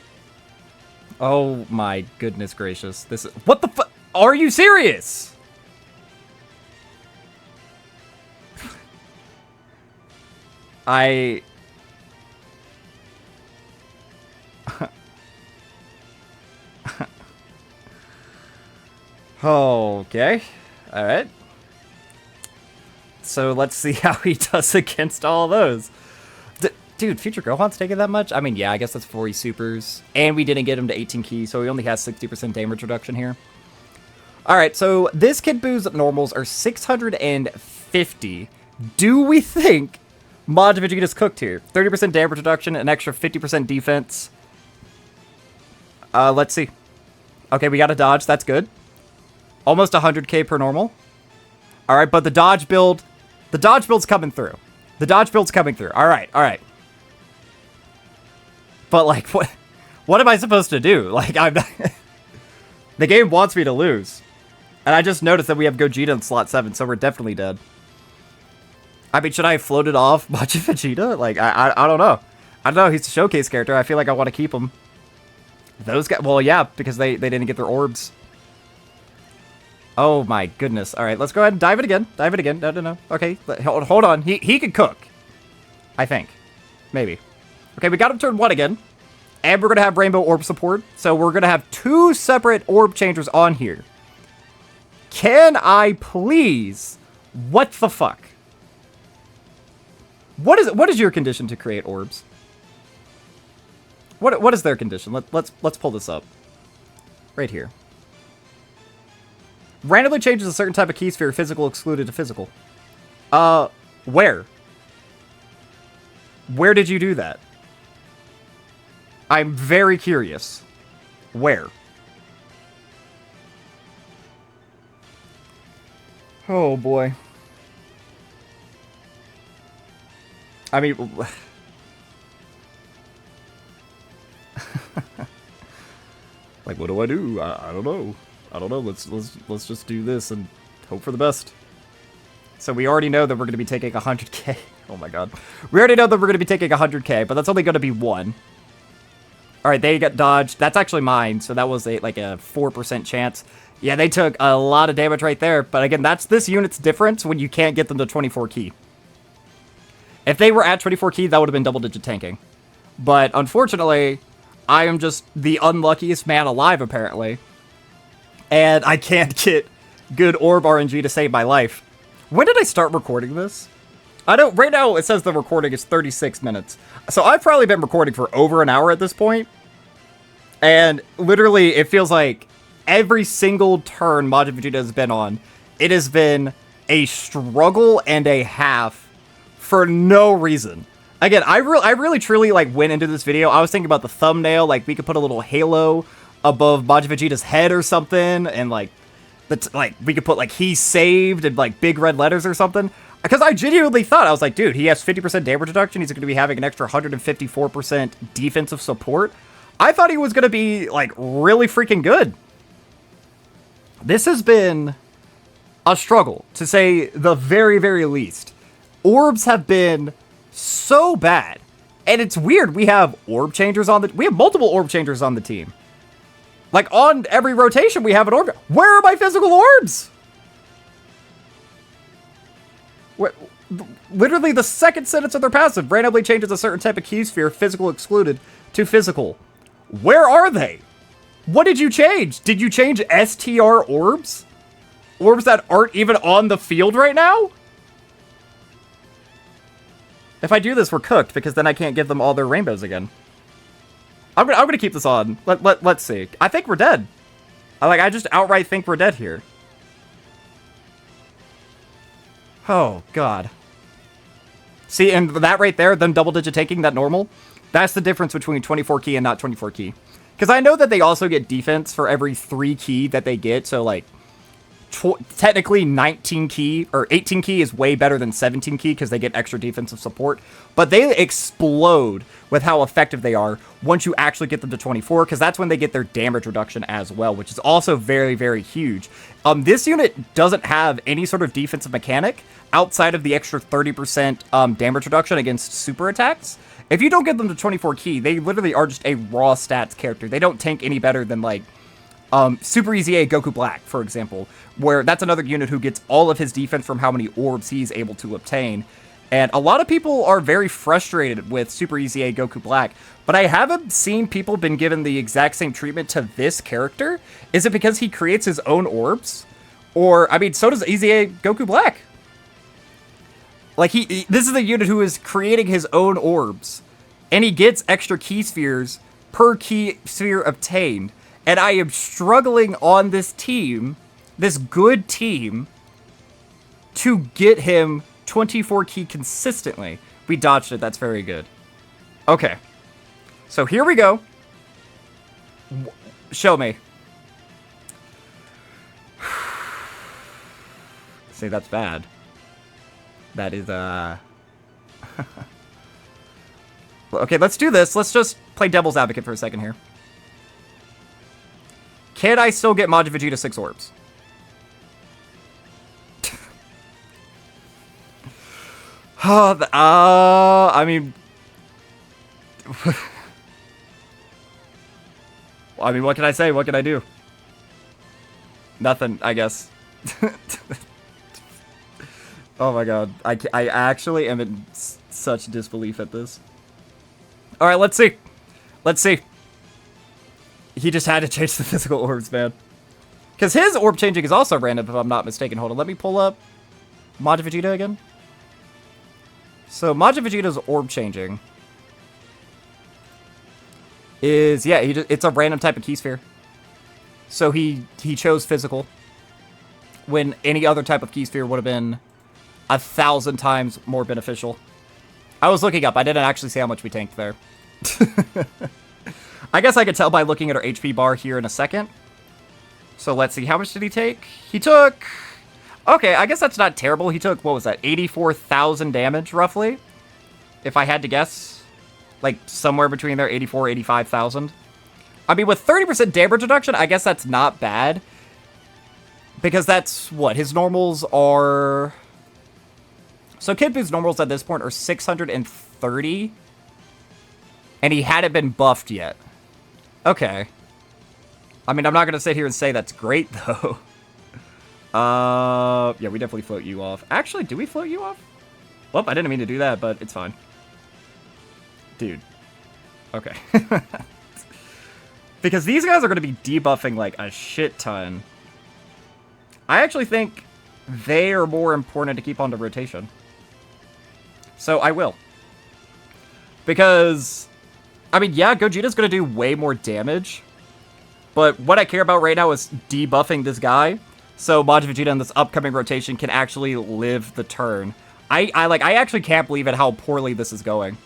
Oh my goodness gracious. This is... What the fuck? Are you serious? Okay. Alright. So let's see how he does against all those. Dude, Future Gohan's taking that much? I mean, yeah, I guess that's 40 supers. And we didn't get him to 18 keys, so he only has 60% damage reduction here. Alright, so this Kid Buu's normals are 650. Do we think Majin Vegeta's cooked here? 30% damage reduction, an extra 50% defense. Let's see. Okay, we got a dodge, that's good. Almost 100k per normal. Alright, but the dodge build's coming through. The dodge build's coming through. Alright, alright. But, like, what am I supposed to do? Like, I'm not... The game wants me to lose. And I just noticed that we have Gogeta in slot 7, so we're definitely dead. I mean, should I have floated off Majin Vegeta? Like, I don't know. I don't know, he's a showcase character. I feel like I want to keep him. Those guys... Well, yeah, because they didn't get their orbs. Oh my goodness. Alright, let's go ahead and dive it again. Dive it again. No. Okay, hold on. He can cook. I think. Maybe. Okay, we got him turn 1 again. And we're going to have Rainbow Orb support. So we're going to have 2 separate Orb Changers on here. Can I please... What the fuck? What is your condition to create orbs? What is their condition? Let's pull this up. Right here. Randomly changes a certain type of key sphere, physical excluded to physical. Where? Where did you do that? I'm very curious. Where? Oh, boy. I mean... like, what do I do? I don't know. I don't know. Let's just do this and hope for the best. So we already know that we're going to be taking 100k. Oh my god. We already know that we're going to be taking 100k, but that's only going to be one. Alright, they got dodged. That's actually mine, so that was like a 4% chance. Yeah, they took a lot of damage right there, but again, that's this unit's difference when you can't get them to 24 key. If they were at 24 key, that would have been double-digit tanking. But unfortunately, I am just the unluckiest man alive, apparently. And I can't get good orb RNG to save my life. When did I start recording this? I don't... Right now, it says the recording is 36 minutes. So I've probably been recording for over an hour at this point. And literally, it feels like every single turn Majin Vegeta has been on, it has been a struggle and a half for no reason. Again, I really truly like went into this video. I was thinking about the thumbnail, like we could put a little halo above Majin Vegeta's head or something, and like we could put like "he saved" and like big red letters or something. Because I genuinely thought, I was like, dude, he has 50% damage reduction. He's going to be having an extra 154% defensive support. I thought he was going to be like really freaking good. This has been a struggle, to say the very, very least. Orbs have been so bad. And it's weird. We have orb changers on we have multiple orb changers on the team. Like on every rotation, we have an orb. Where are my physical orbs? Literally the second sentence of their passive randomly changes a certain type of key sphere, physical excluded, to physical. Where are they? What did you change? Did you change STR orbs? Orbs that aren't even on the field right now? If I do this, we're cooked, because then I can't give them all their rainbows again. I'm gonna keep this on. Let's see. I think we're dead. I just outright think we're dead here. Oh, God. See, and that right there, them double-digit taking, that normal, that's the difference between 24 key and not 24 key. Because I know that they also get defense for every 3 key that they get, so, like, technically 19 key, or 18 key is way better than 17 key because they get extra defensive support. But they explode with how effective they are once you actually get them to 24, because that's when they get their damage reduction as well, which is also very, very huge. This unit doesn't have any sort of defensive mechanic outside of the extra 30% damage reduction against super attacks. If you don't get them to 24 key, they literally are just a raw stats character. They don't tank any better than, like, Super Easy A Goku Black, for example, where that's another unit who gets all of his defense from how many orbs he's able to obtain. And a lot of people are very frustrated with Super Easy A Goku Black, but I haven't seen people been given the exact same treatment to this character. Is it because he creates his own orbs? Or, I mean, so does Easy A Goku Black. Like, this is a unit who is creating his own orbs, and he gets extra key spheres per key sphere obtained. And I am struggling on this team, this good team, to get him 24 key consistently. We dodged it. That's very good. Okay. So here we go. Show me. See, that's bad. That is, Okay, let's do this. Let's just play devil's advocate for a second here. Can I still get Majin Vegeta 6 orbs? I mean... I mean, what can I say? What can I do? Nothing, I guess. Oh my god. I actually am in such disbelief at this. Alright, let's see. Let's see. He just had to change the physical orbs, man. Because his orb changing is also random, if I'm not mistaken. Hold on, let me pull up Majin Vegeta again. So, Majin Vegeta's orb changing is, yeah, it's a random type of key sphere. So he chose physical, when any other type of key sphere would have been 1,000 times more beneficial. I was looking up. I didn't actually see how much we tanked there. I guess I could tell by looking at our HP bar here in a second. So let's see. How much did he take? He took... Okay, I guess that's not terrible. He took, what was that? 84,000 damage, roughly? If I had to guess. Like, somewhere between there, 84, 85,000. I mean, with 30% damage reduction, I guess that's not bad. Because that's, what, his normals are... So Kid Boo's normals at this point are 630. And he hadn't been buffed yet. Okay. I mean, I'm not going to sit here and say that's great, though. Yeah, we definitely float you off. Actually, do we float you off? Well, I didn't mean to do that, but it's fine. Dude. Okay. Because these guys are going to be debuffing, like, a shit ton. I actually think they are more important to keep on the rotation. So, I will. Because, I mean, yeah, Gogeta's going to do way more damage. But what I care about right now is debuffing this guy. So Majin Vegeta in this upcoming rotation can actually live the turn. I actually can't believe it how poorly this is going.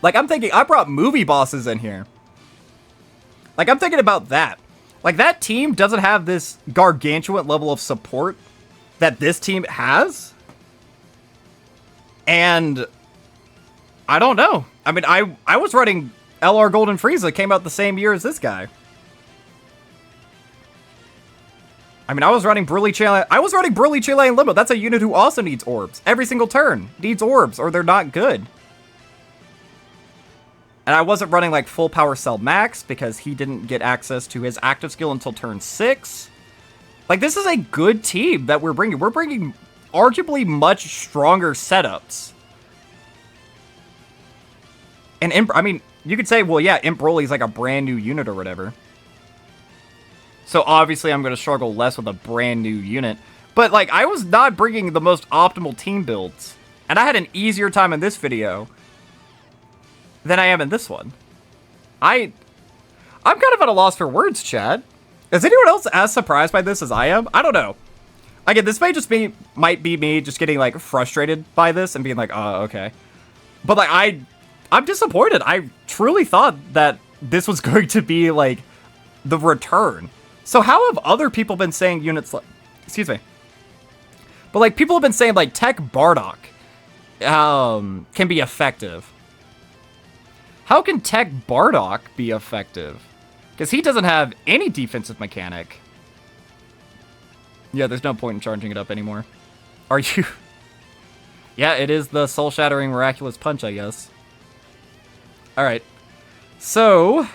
Like, I'm thinking, I brought movie bosses in here. Like, I'm thinking about that. Like, that team doesn't have this gargantuan level of support that this team has. And I don't know. I mean, I was running LR Golden Frieza, came out the same year as this guy. I mean, I was running Broly Chile and Limbo. That's a unit who also needs orbs. Every single turn needs orbs, or they're not good. And I wasn't running, like, full power Cell Max, because he didn't get access to his active skill until turn 6. Like, this is a good team that we're bringing. We're bringing arguably much stronger setups. And, I mean, you could say, well, yeah, Imp Broly's like a brand new unit or whatever. So obviously I'm going to struggle less with a brand new unit. But, like, I was not bringing the most optimal team builds. And I had an easier time in this video than I am in this one. I'm kind of at a loss for words, Chad. Is anyone else as surprised by this as I am? I don't know. Again, this might be me just getting, like, frustrated by this and being like, oh, okay. But, like, I'm disappointed. I truly thought that this was going to be, like, the return. So how have other people been saying units like... Excuse me. But, like, people have been saying, like, Tech Bardock can be effective. How can Tech Bardock be effective? Because he doesn't have any defensive mechanic. Yeah, there's no point in charging it up anymore. Are you... Yeah, it is the soul-shattering miraculous punch, I guess. Alright, so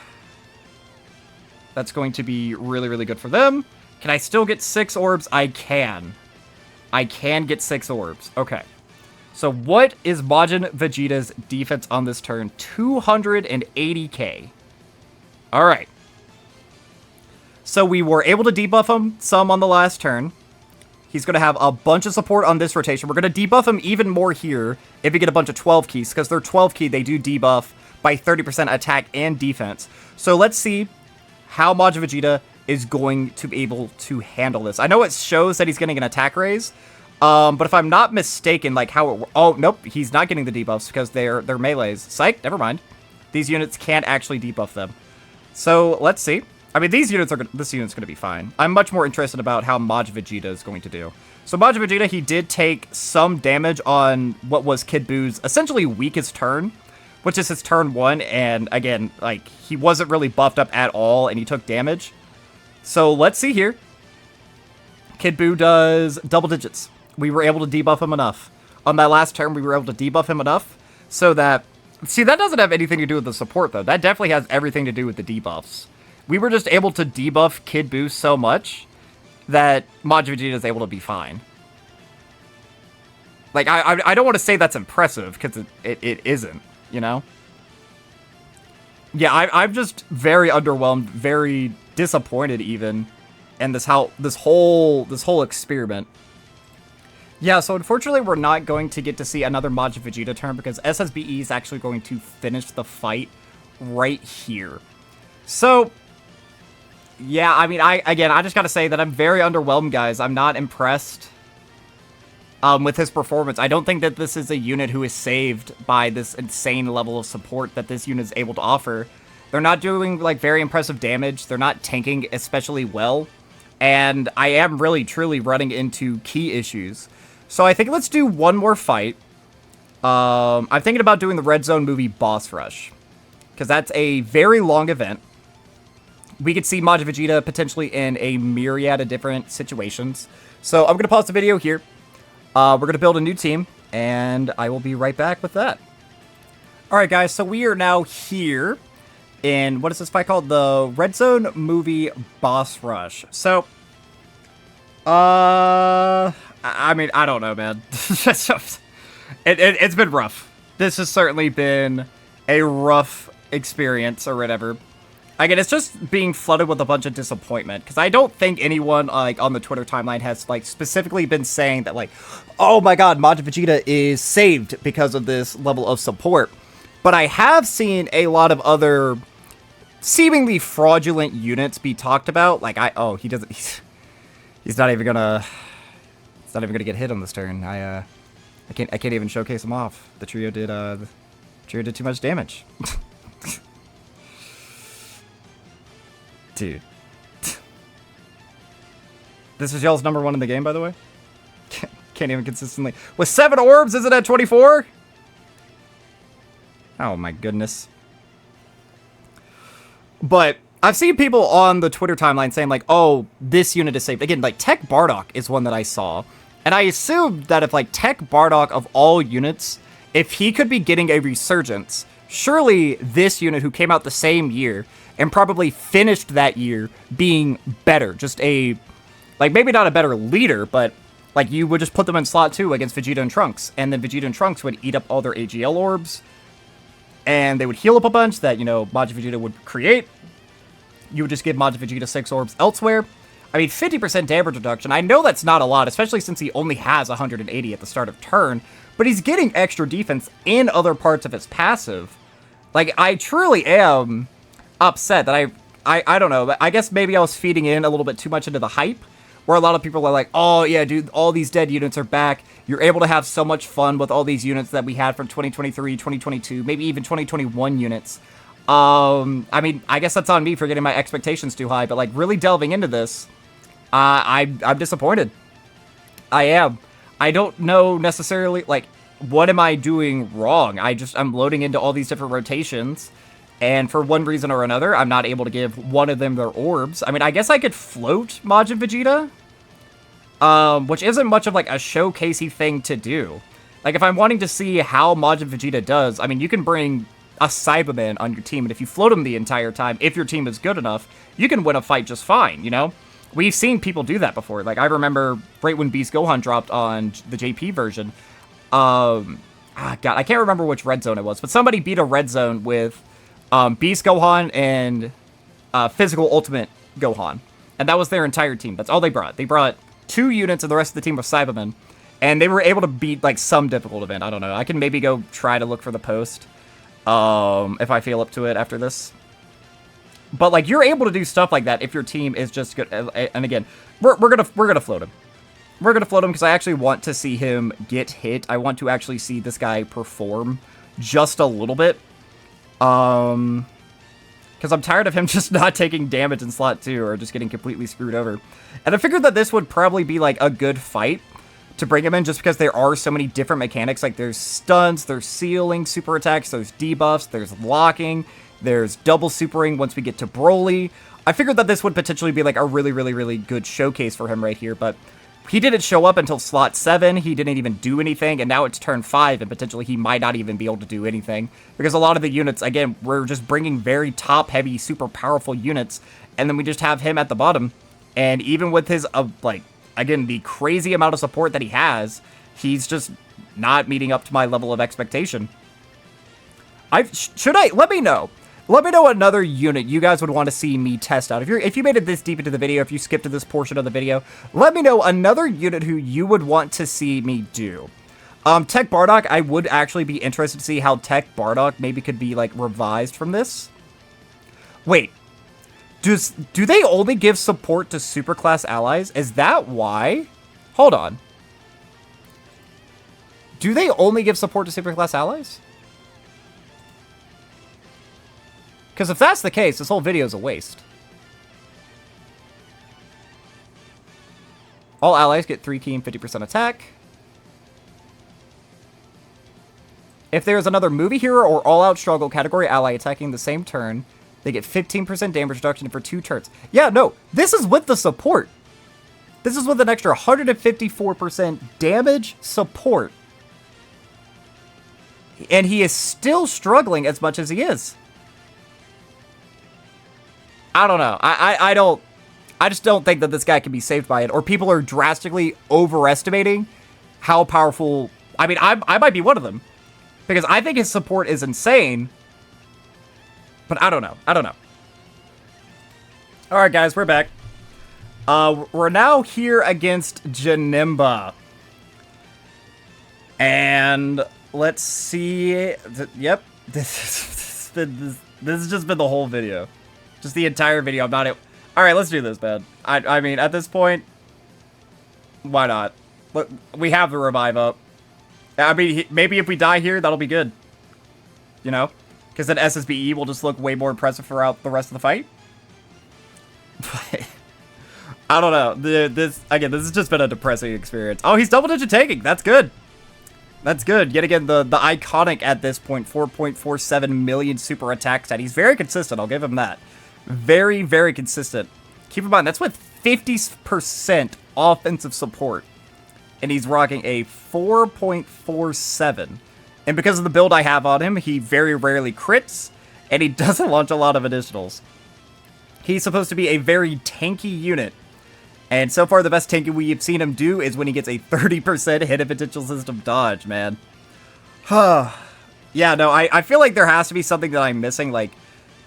that's going to be really, really good for them. Can I still get 6 orbs? I can. I can get 6 orbs. Okay. So what is Majin Vegeta's defense on this turn? 280k. Alright. So we were able to debuff him some on the last turn. He's going to have a bunch of support on this rotation. We're going to debuff him even more here if we get a bunch of 12 keys, because they're 12 key, they do debuff by 30% attack and defense. So let's see how Majin Vegeta is going to be able to handle this. I know it shows that he's getting an attack raise, but if I'm not mistaken, like how it... Oh, nope, he's not getting the debuffs because they're melees. Psych, never mind. These units can't actually debuff them. So let's see. I mean, this unit's going to be fine. I'm much more interested about how Majin Vegeta is going to do. So Majin Vegeta, he did take some damage on what was Kid Boo's essentially weakest turn, which is his turn 1, and again, like, he wasn't really buffed up at all, and he took damage. So let's see here. Kid Buu does double digits. We were able to debuff him enough. On that last turn, we were able to debuff him enough so that... See, that doesn't have anything to do with the support, though. That definitely has everything to do with the debuffs. We were just able to debuff Kid Buu so much that Majin Vegeta is able to be fine. Like, I don't want to say that's impressive, because it isn't, you know? Yeah, I'm just very underwhelmed, very disappointed even, in this whole experiment. Yeah, so unfortunately we're not going to get to see another Majin Vegeta turn because SSBE is actually going to finish the fight right here. So, Yeah, I mean, I just gotta say that I'm very underwhelmed, guys. I'm not impressed with his performance. I don't think that this is a unit who is saved by this insane level of support that this unit is able to offer. They're not doing, like, very impressive damage. They're not tanking especially well. And I am really, truly running into key issues. So I think let's do one more fight. I'm thinking about doing the Red Zone movie Boss Rush, because that's a very long event. We could see Majin Vegeta potentially in a myriad of different situations. So I'm going to pause the video here. We're going to build a new team, and I will be right back with that. Alright guys, so we are now here in, what is this fight called? The Red Zone movie Boss Rush. So, I mean, I don't know, man. It's been rough. This has certainly been a rough experience or whatever. Again, it's just being flooded with a bunch of disappointment, because I don't think anyone, like, on the Twitter timeline has, like, specifically been saying that, like, oh my god, Majin Vegeta is saved because of this level of support. But I have seen a lot of other seemingly fraudulent units be talked about. Like, he doesn't, he's not even gonna get hit on this turn. I can't even showcase him off. The trio did too much damage. Dude. This is y'all's #1 in the game, by the way. Can't even consistently. With 7 orbs, is it at 24? Oh my goodness. But I've seen people on the Twitter timeline saying, like, oh, this unit is saved. Again, like, Tech Bardock is one that I saw. And I assumed that if, like, Tech Bardock of all units, if he could be getting a resurgence, surely this unit who came out the same year and probably finished that year being better. Just a, like, maybe not a better leader, but, like, you would just put them in slot 2 against Vegeta and Trunks. And then Vegeta and Trunks would eat up all their AGL orbs. And they would heal up a bunch that, you know, Majin Vegeta would create. You would just give Majin Vegeta 6 orbs elsewhere. I mean, 50% damage reduction. I know that's not a lot, especially since he only has 180 at the start of turn. But he's getting extra defense in other parts of his passive. Like, I truly am upset that I don't know. I guess maybe I was feeding in a little bit too much into the hype. Where a lot of people are like, oh yeah, dude, all these dead units are back. You're able to have so much fun with all these units that we had from 2023, 2022, maybe even 2021 units. I mean, I guess that's on me for getting my expectations too high, but like really delving into this, I'm disappointed. I am. I don't know necessarily, like, what am I doing wrong? I'm loading into all these different rotations, and for one reason or another, I'm not able to give one of them their orbs. I mean, I guess I could float Majin Vegeta, which isn't much of, like, a showcasey thing to do. Like, if I'm wanting to see how Majin Vegeta does, I mean, you can bring a Cyberman on your team, and if you float him the entire time, if your team is good enough, you can win a fight just fine, you know? We've seen people do that before. Like, I remember right when Beast Gohan dropped on the JP version, God, I can't remember which red zone it was, but somebody beat a red zone with Beast Gohan and Physical Ultimate Gohan. And that was their entire team. That's all they brought. They brought 2 units and the rest of the team was Cybermen. And they were able to beat, like, some difficult event. I don't know. I can maybe go try to look for the post if I feel up to it after this. But, like, you're able to do stuff like that if your team is just good. And again, we're gonna float him. We're gonna float him because I actually want to see him get hit. I want to actually see this guy perform just a little bit. Because I'm tired of him just not taking damage in slot 2 or just getting completely screwed over. And I figured that this would probably be, like, a good fight to bring him in just because there are so many different mechanics. Like, there's stuns, there's sealing super attacks, there's debuffs, there's locking, there's double supering once we get to Broly. I figured that this would potentially be, like, a really, really, really good showcase for him right here, but he didn't show up until slot 7, he didn't even do anything, and now it's turn 5, and potentially he might not even be able to do anything. Because a lot of the units, again, we're just bringing very top-heavy, super powerful units, and then we just have him at the bottom. And even with his, like, again, the crazy amount of support that he has, he's just not meeting up to my level of expectation. Let me know. Let me know another unit you guys would want to see me test out. If you made it this deep into the video, if you skipped to this portion of the video, let me know another unit who you would want to see me do. Tech Bardock, I would actually be interested to see how Tech Bardock maybe could be, like, revised from this. Wait. Do they only give support to superclass allies? Is that why? Hold on. Do they only give support to superclass allies? Because if that's the case, this whole video is a waste. All allies get 3 key and 50% attack. If there is another movie hero or all-out struggle category ally attacking the same turn, they get 15% damage reduction for 2 turns. Yeah, no, this is with the support. This is with an extra 154% damage support. And he is still struggling as much as he is. I don't know. I just don't think that this guy can be saved by it, or people are drastically overestimating how powerful. I mean, I might be one of them, because I think his support is insane, but I don't know. I don't know. All right, guys, we're back. We're now here against Janemba, and let's see. Yep, this has just been the whole video. Just the entire video. I'm not... All right, let's do this, man. I mean, at this point, why not? Look, we have the revive up. I mean, maybe if we die here, that'll be good. You know? Because then SSBE will just look way more impressive throughout the rest of the fight. But I don't know. This has just been a depressing experience. Oh, he's double-digit tanking. That's good. That's good. Yet again, the iconic at this point, 4.47 million super attack stat. He's very consistent. I'll give him that. Very, very consistent. Keep in mind, that's with 50% offensive support. And he's rocking a 4.47. And because of the build I have on him, he very rarely crits. And he doesn't launch a lot of additionals. He's supposed to be a very tanky unit. And so far, the best tanky we've seen him do is when he gets a 30% hit and potential system dodge, man. Yeah, no, I feel like there has to be something that I'm missing, like...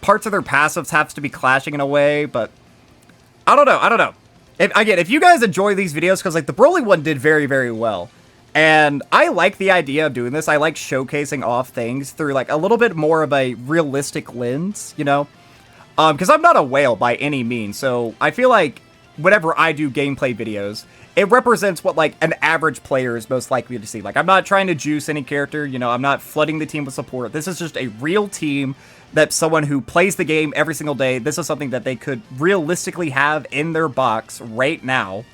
Parts of their passives have to be clashing in a way, but I don't know. I don't know. If you guys enjoy these videos, because like the Broly one did very, very well, and I like the idea of doing this. I like showcasing off things through like a little bit more of a realistic lens, you know, because I'm not a whale by any means. So I feel like whenever I do gameplay videos, it represents what like an average player is most likely to see. Like I'm not trying to juice any character, you know, I'm not flooding the team with support. This is just a real team. That someone who plays the game every single day, this is something that they could realistically have in their box right now.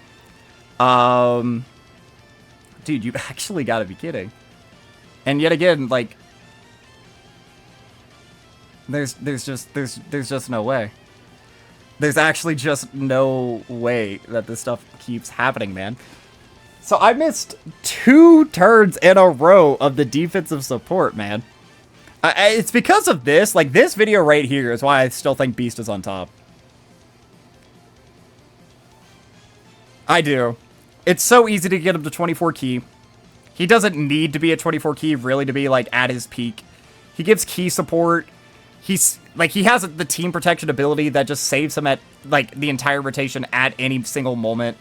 Dude, you actually gotta be kidding. And yet again, like, there's just no way. There's actually just no way that this stuff keeps happening, man. So I missed 2 turns in a row of the defensive support, man. It's because of this. Like, this video right here is why I still think Beast is on top. I do. It's so easy to get him to 24 key. He doesn't need to be at 24 key, really, to be, like, at his peak. He gives key support. He's, like, he has the team protection ability that just saves him at, like, the entire rotation at any single moment.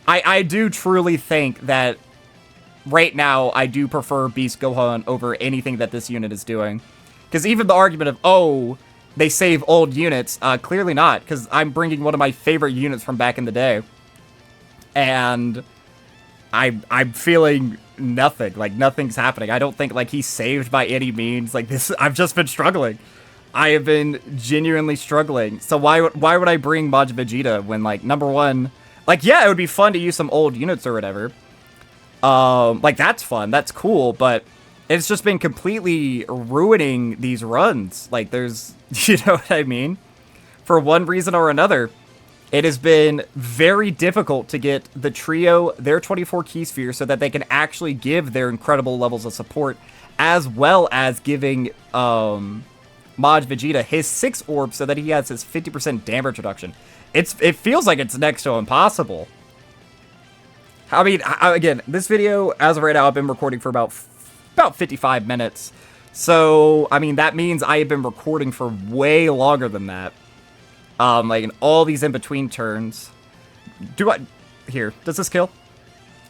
I do truly think that... Right now, I do prefer Beast Gohan over anything that this unit is doing. Because even the argument of, oh, they save old units, clearly not. Because I'm bringing one of my favorite units from back in the day. And I'm feeling nothing. Like, nothing's happening. I don't think, like, he's saved by any means. Like, this, I've just been struggling. I have been genuinely struggling. So why would I bring Majin Vegeta when, like, number one... Like, yeah, it would be fun to use some old units or whatever. Like, that's fun, that's cool, but it's just been completely ruining these runs. Like, there's, you know what I mean? For one reason or another, it has been very difficult to get the trio their 24 key spheres so that they can actually give their incredible levels of support, as well as giving, Maj Vegeta his 6 orbs so that he has his 50% damage reduction. It feels like it's next to impossible. I mean, again, this video, as of right now, I've been recording for about 55 minutes. So, I mean, that means I have been recording for way longer than that. Like, in all these in-between turns. Here, does this kill?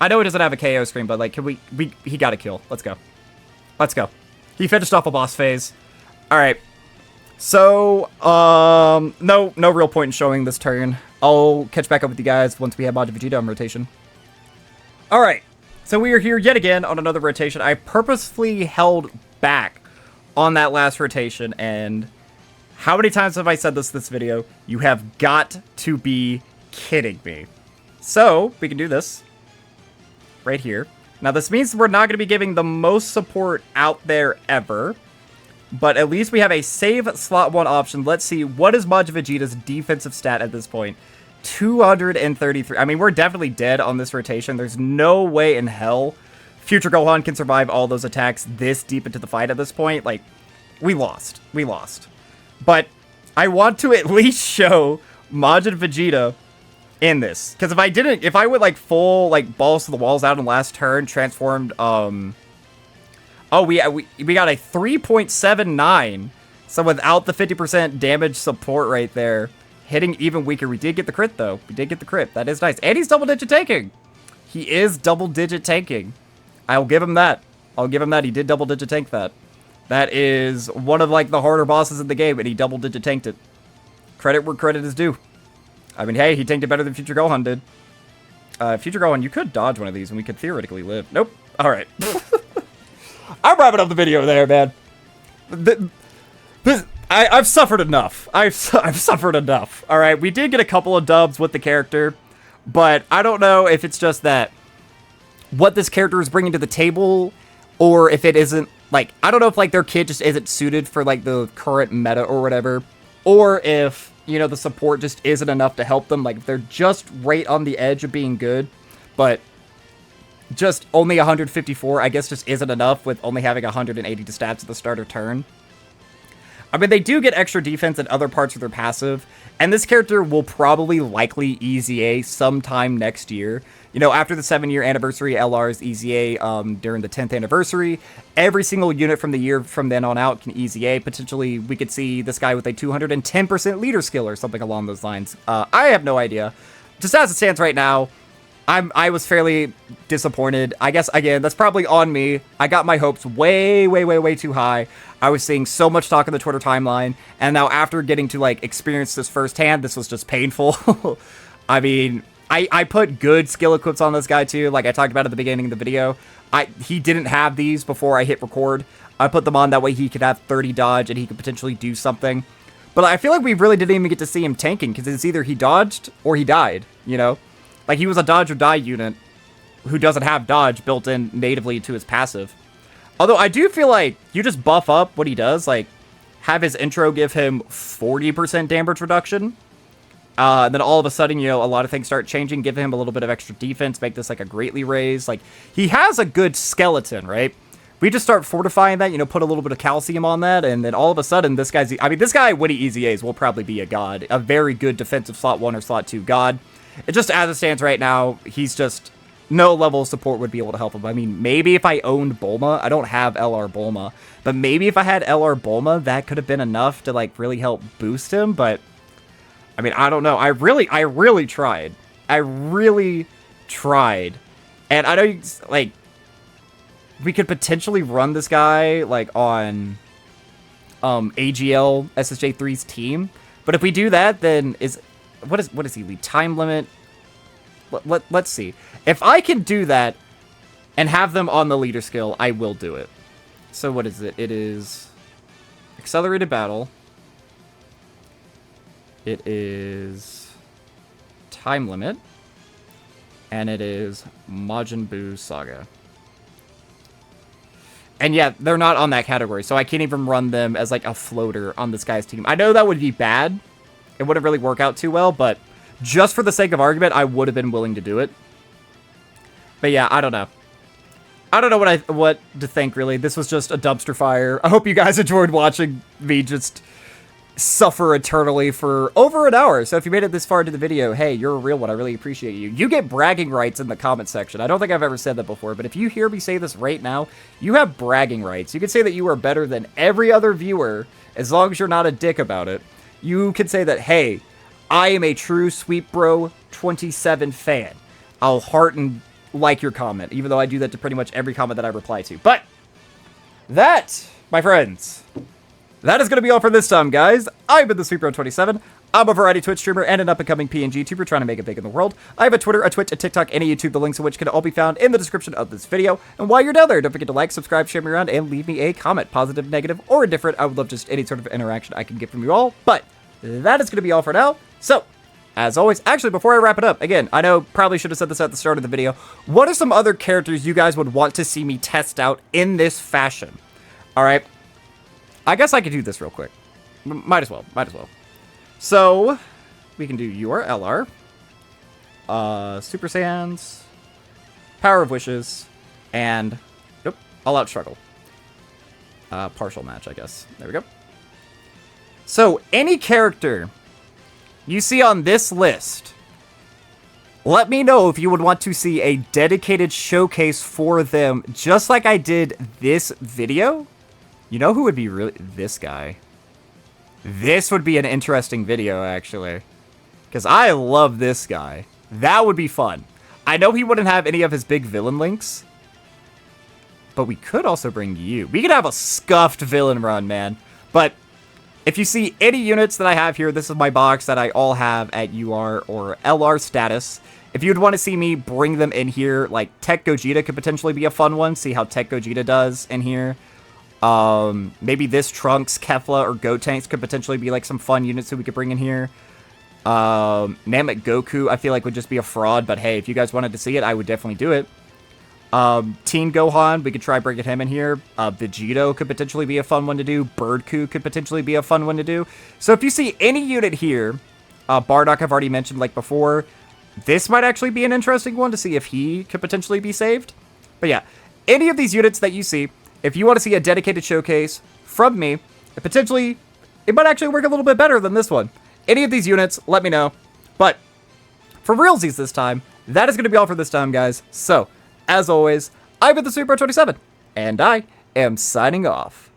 I know it doesn't have a KO screen, but, like, he got a kill. Let's go. Let's go. He finished off a boss phase. Alright. So, no real point in showing this turn. I'll catch back up with you guys once we have Majin Vegeta on rotation. Alright, so we are here yet again on another rotation. I purposefully held back on that last rotation, and how many times have I said this video? You have got to be kidding me. So, we can do this right here. Now, this means we're not going to be giving the most support out there ever, but at least we have a save slot 1 option. Let's see, what is Majin Vegeta's defensive stat at this point? 233. I mean, we're definitely dead on this rotation. There's no way in hell Future Gohan can survive all those attacks this deep into the fight at this point. Like, we lost. We lost. But I want to at least show Majin Vegeta in this. Because if I went like full, like, balls to the walls out in last turn, transformed, oh, we got a 3.79. So without the 50% damage support right there, hitting even weaker. We did get the crit, though. We did get the crit. That is nice. And he's double-digit tanking. He is double-digit tanking. I'll give him that. I'll give him that. He did double-digit tank that. That is one of, like, the harder bosses in the game, and he double-digit tanked it. Credit where credit is due. I mean, hey, he tanked it better than Future Gohan did. Future Gohan, you could dodge one of these, and we could theoretically live. Nope. All right. I'm wrapping up the video there, man. I've suffered enough. I've suffered enough. All right, we did get a couple of dubs with the character, but I don't know if it's just that what this character is bringing to the table, or if it isn't, like, I don't know if, like, their kid just isn't suited for, like, the current meta or whatever, or if, you know, the support just isn't enough to help them. Like, if they're just right on the edge of being good, but just only 154, I guess, just isn't enough with only having 180 to stats at the start of turn. I mean, they do get extra defense in other parts of their passive, and this character will probably likely EZA sometime next year. You know, after the 7-year anniversary, LR's EZA during the 10th anniversary. Every single unit from the year from then on out can EZA. Potentially, we could see this guy with a 210% leader skill or something along those lines. I have no idea. Just as it stands right now, I was fairly disappointed. I guess, again, that's probably on me. I got my hopes way, way, way, way too high. I was seeing so much talk on the Twitter timeline, and now after getting to, like, experience this firsthand, this was just painful. I mean, I put good skill equips on this guy, too, like I talked about at the beginning of the video. He didn't have these before I hit record. I put them on, that way he could have 30 dodge, and he could potentially do something. But I feel like we really didn't even get to see him tanking, because it's either he dodged or he died, you know? Like, he was a dodge or die unit who doesn't have dodge built in natively to his passive. Although, I do feel like you just buff up what he does, like, have his intro give him 40% damage reduction. And then all of a sudden, you know, a lot of things start changing, give him a little bit of extra defense, make this, like, a greatly raised. Like, he has a good skeleton, right? We just start fortifying that, you know, put a little bit of calcium on that, and then all of a sudden, this guy's... I mean, this guy, when he EZAs, will probably be a god. A very good defensive slot 1 or slot 2 god. It just, as it stands right now, he's just... No level of support would be able to help him. I mean, maybe if I owned Bulma, I don't have LR Bulma, but maybe if I had LR Bulma, that could have been enough to, like, really help boost him, but, I mean, I don't know. I really tried. I really tried. And I know, like, we could potentially run this guy, like, on, AGL SSJ3's team, but if we do that, then what is he lead? Time limit? Let's see. If I can do that and have them on the leader skill, I will do it. So what is it? It is accelerated battle. It is time limit. And it is Majin Buu Saga. And yeah, they're not on that category, so I can't even run them as like a floater on this guy's team. I know that would be bad. It wouldn't really work out too well, but just for the sake of argument, I would have been willing to do it. But yeah, I don't know. I don't know what to think, really. This was just a dumpster fire. I hope you guys enjoyed watching me just suffer eternally for over an hour. So if you made it this far into the video, hey, you're a real one. I really appreciate you. You get bragging rights in the comment section. I don't think I've ever said that before, but if you hear me say this right now, you have bragging rights. You can say that you are better than every other viewer, as long as you're not a dick about it. You can say that, hey, I am a true Sweet Bro 27 fan. I'll heart and like your comment, even though I do that to pretty much every comment that I reply to. But that, my friends, that is going to be all for this time, guys. I've been the SweetBro27. I'm a variety Twitch streamer and an up-and-coming PNG YouTuber trying to make it big in the world. I have a Twitter, a Twitch, a TikTok, and a YouTube, the links of which can all be found in the description of this video. And while you're down there, don't forget to like, subscribe, share me around, and leave me a comment, positive, negative, or indifferent. I would love just any sort of interaction I can get from you all. But that is going to be all for now. So, as always, actually, before I wrap it up, again, I know probably should have said this at the start of the video. What are some other characters you guys would want to see me test out in this fashion? All right. I guess I could do this real quick. Might as well. So, we can do your LR, Super Saiyans, Power of Wishes, and, nope, All Out Struggle. Partial match, I guess. There we go. So, any character you see on this list, let me know if you would want to see a dedicated showcase for them, just like I did this video. You know who would be really... This guy. This would be an interesting video, actually. Because I love this guy. That would be fun. I know he wouldn't have any of his big villain links. But we could also bring you. We could have a scuffed villain run, man. But if you see any units that I have here, this is my box that I all have at UR or LR status. If you'd want to see me bring them in here, like Tech Gogeta could potentially be a fun one. See how Tech Gogeta does in here. Maybe this Trunks, Kefla, or Gotenks could potentially be like some fun units that we could bring in here. Namek Goku, I feel like would just be a fraud, but hey, if you guys wanted to see it, I would definitely do it. Teen Gohan, we could try bringing him in here. Vegeta could potentially be a fun one to do. Birdku could potentially be a fun one to do. So if you see any unit here, Bardock I've already mentioned like before, this might actually be an interesting one to see if he could potentially be saved. But yeah, any of these units that you see, if you want to see a dedicated showcase from me, potentially, it might actually work a little bit better than this one. Any of these units, let me know. But for realsies this time, that is going to be all for this time, guys. So, as always, I've been the SweetBro27, and I am signing off.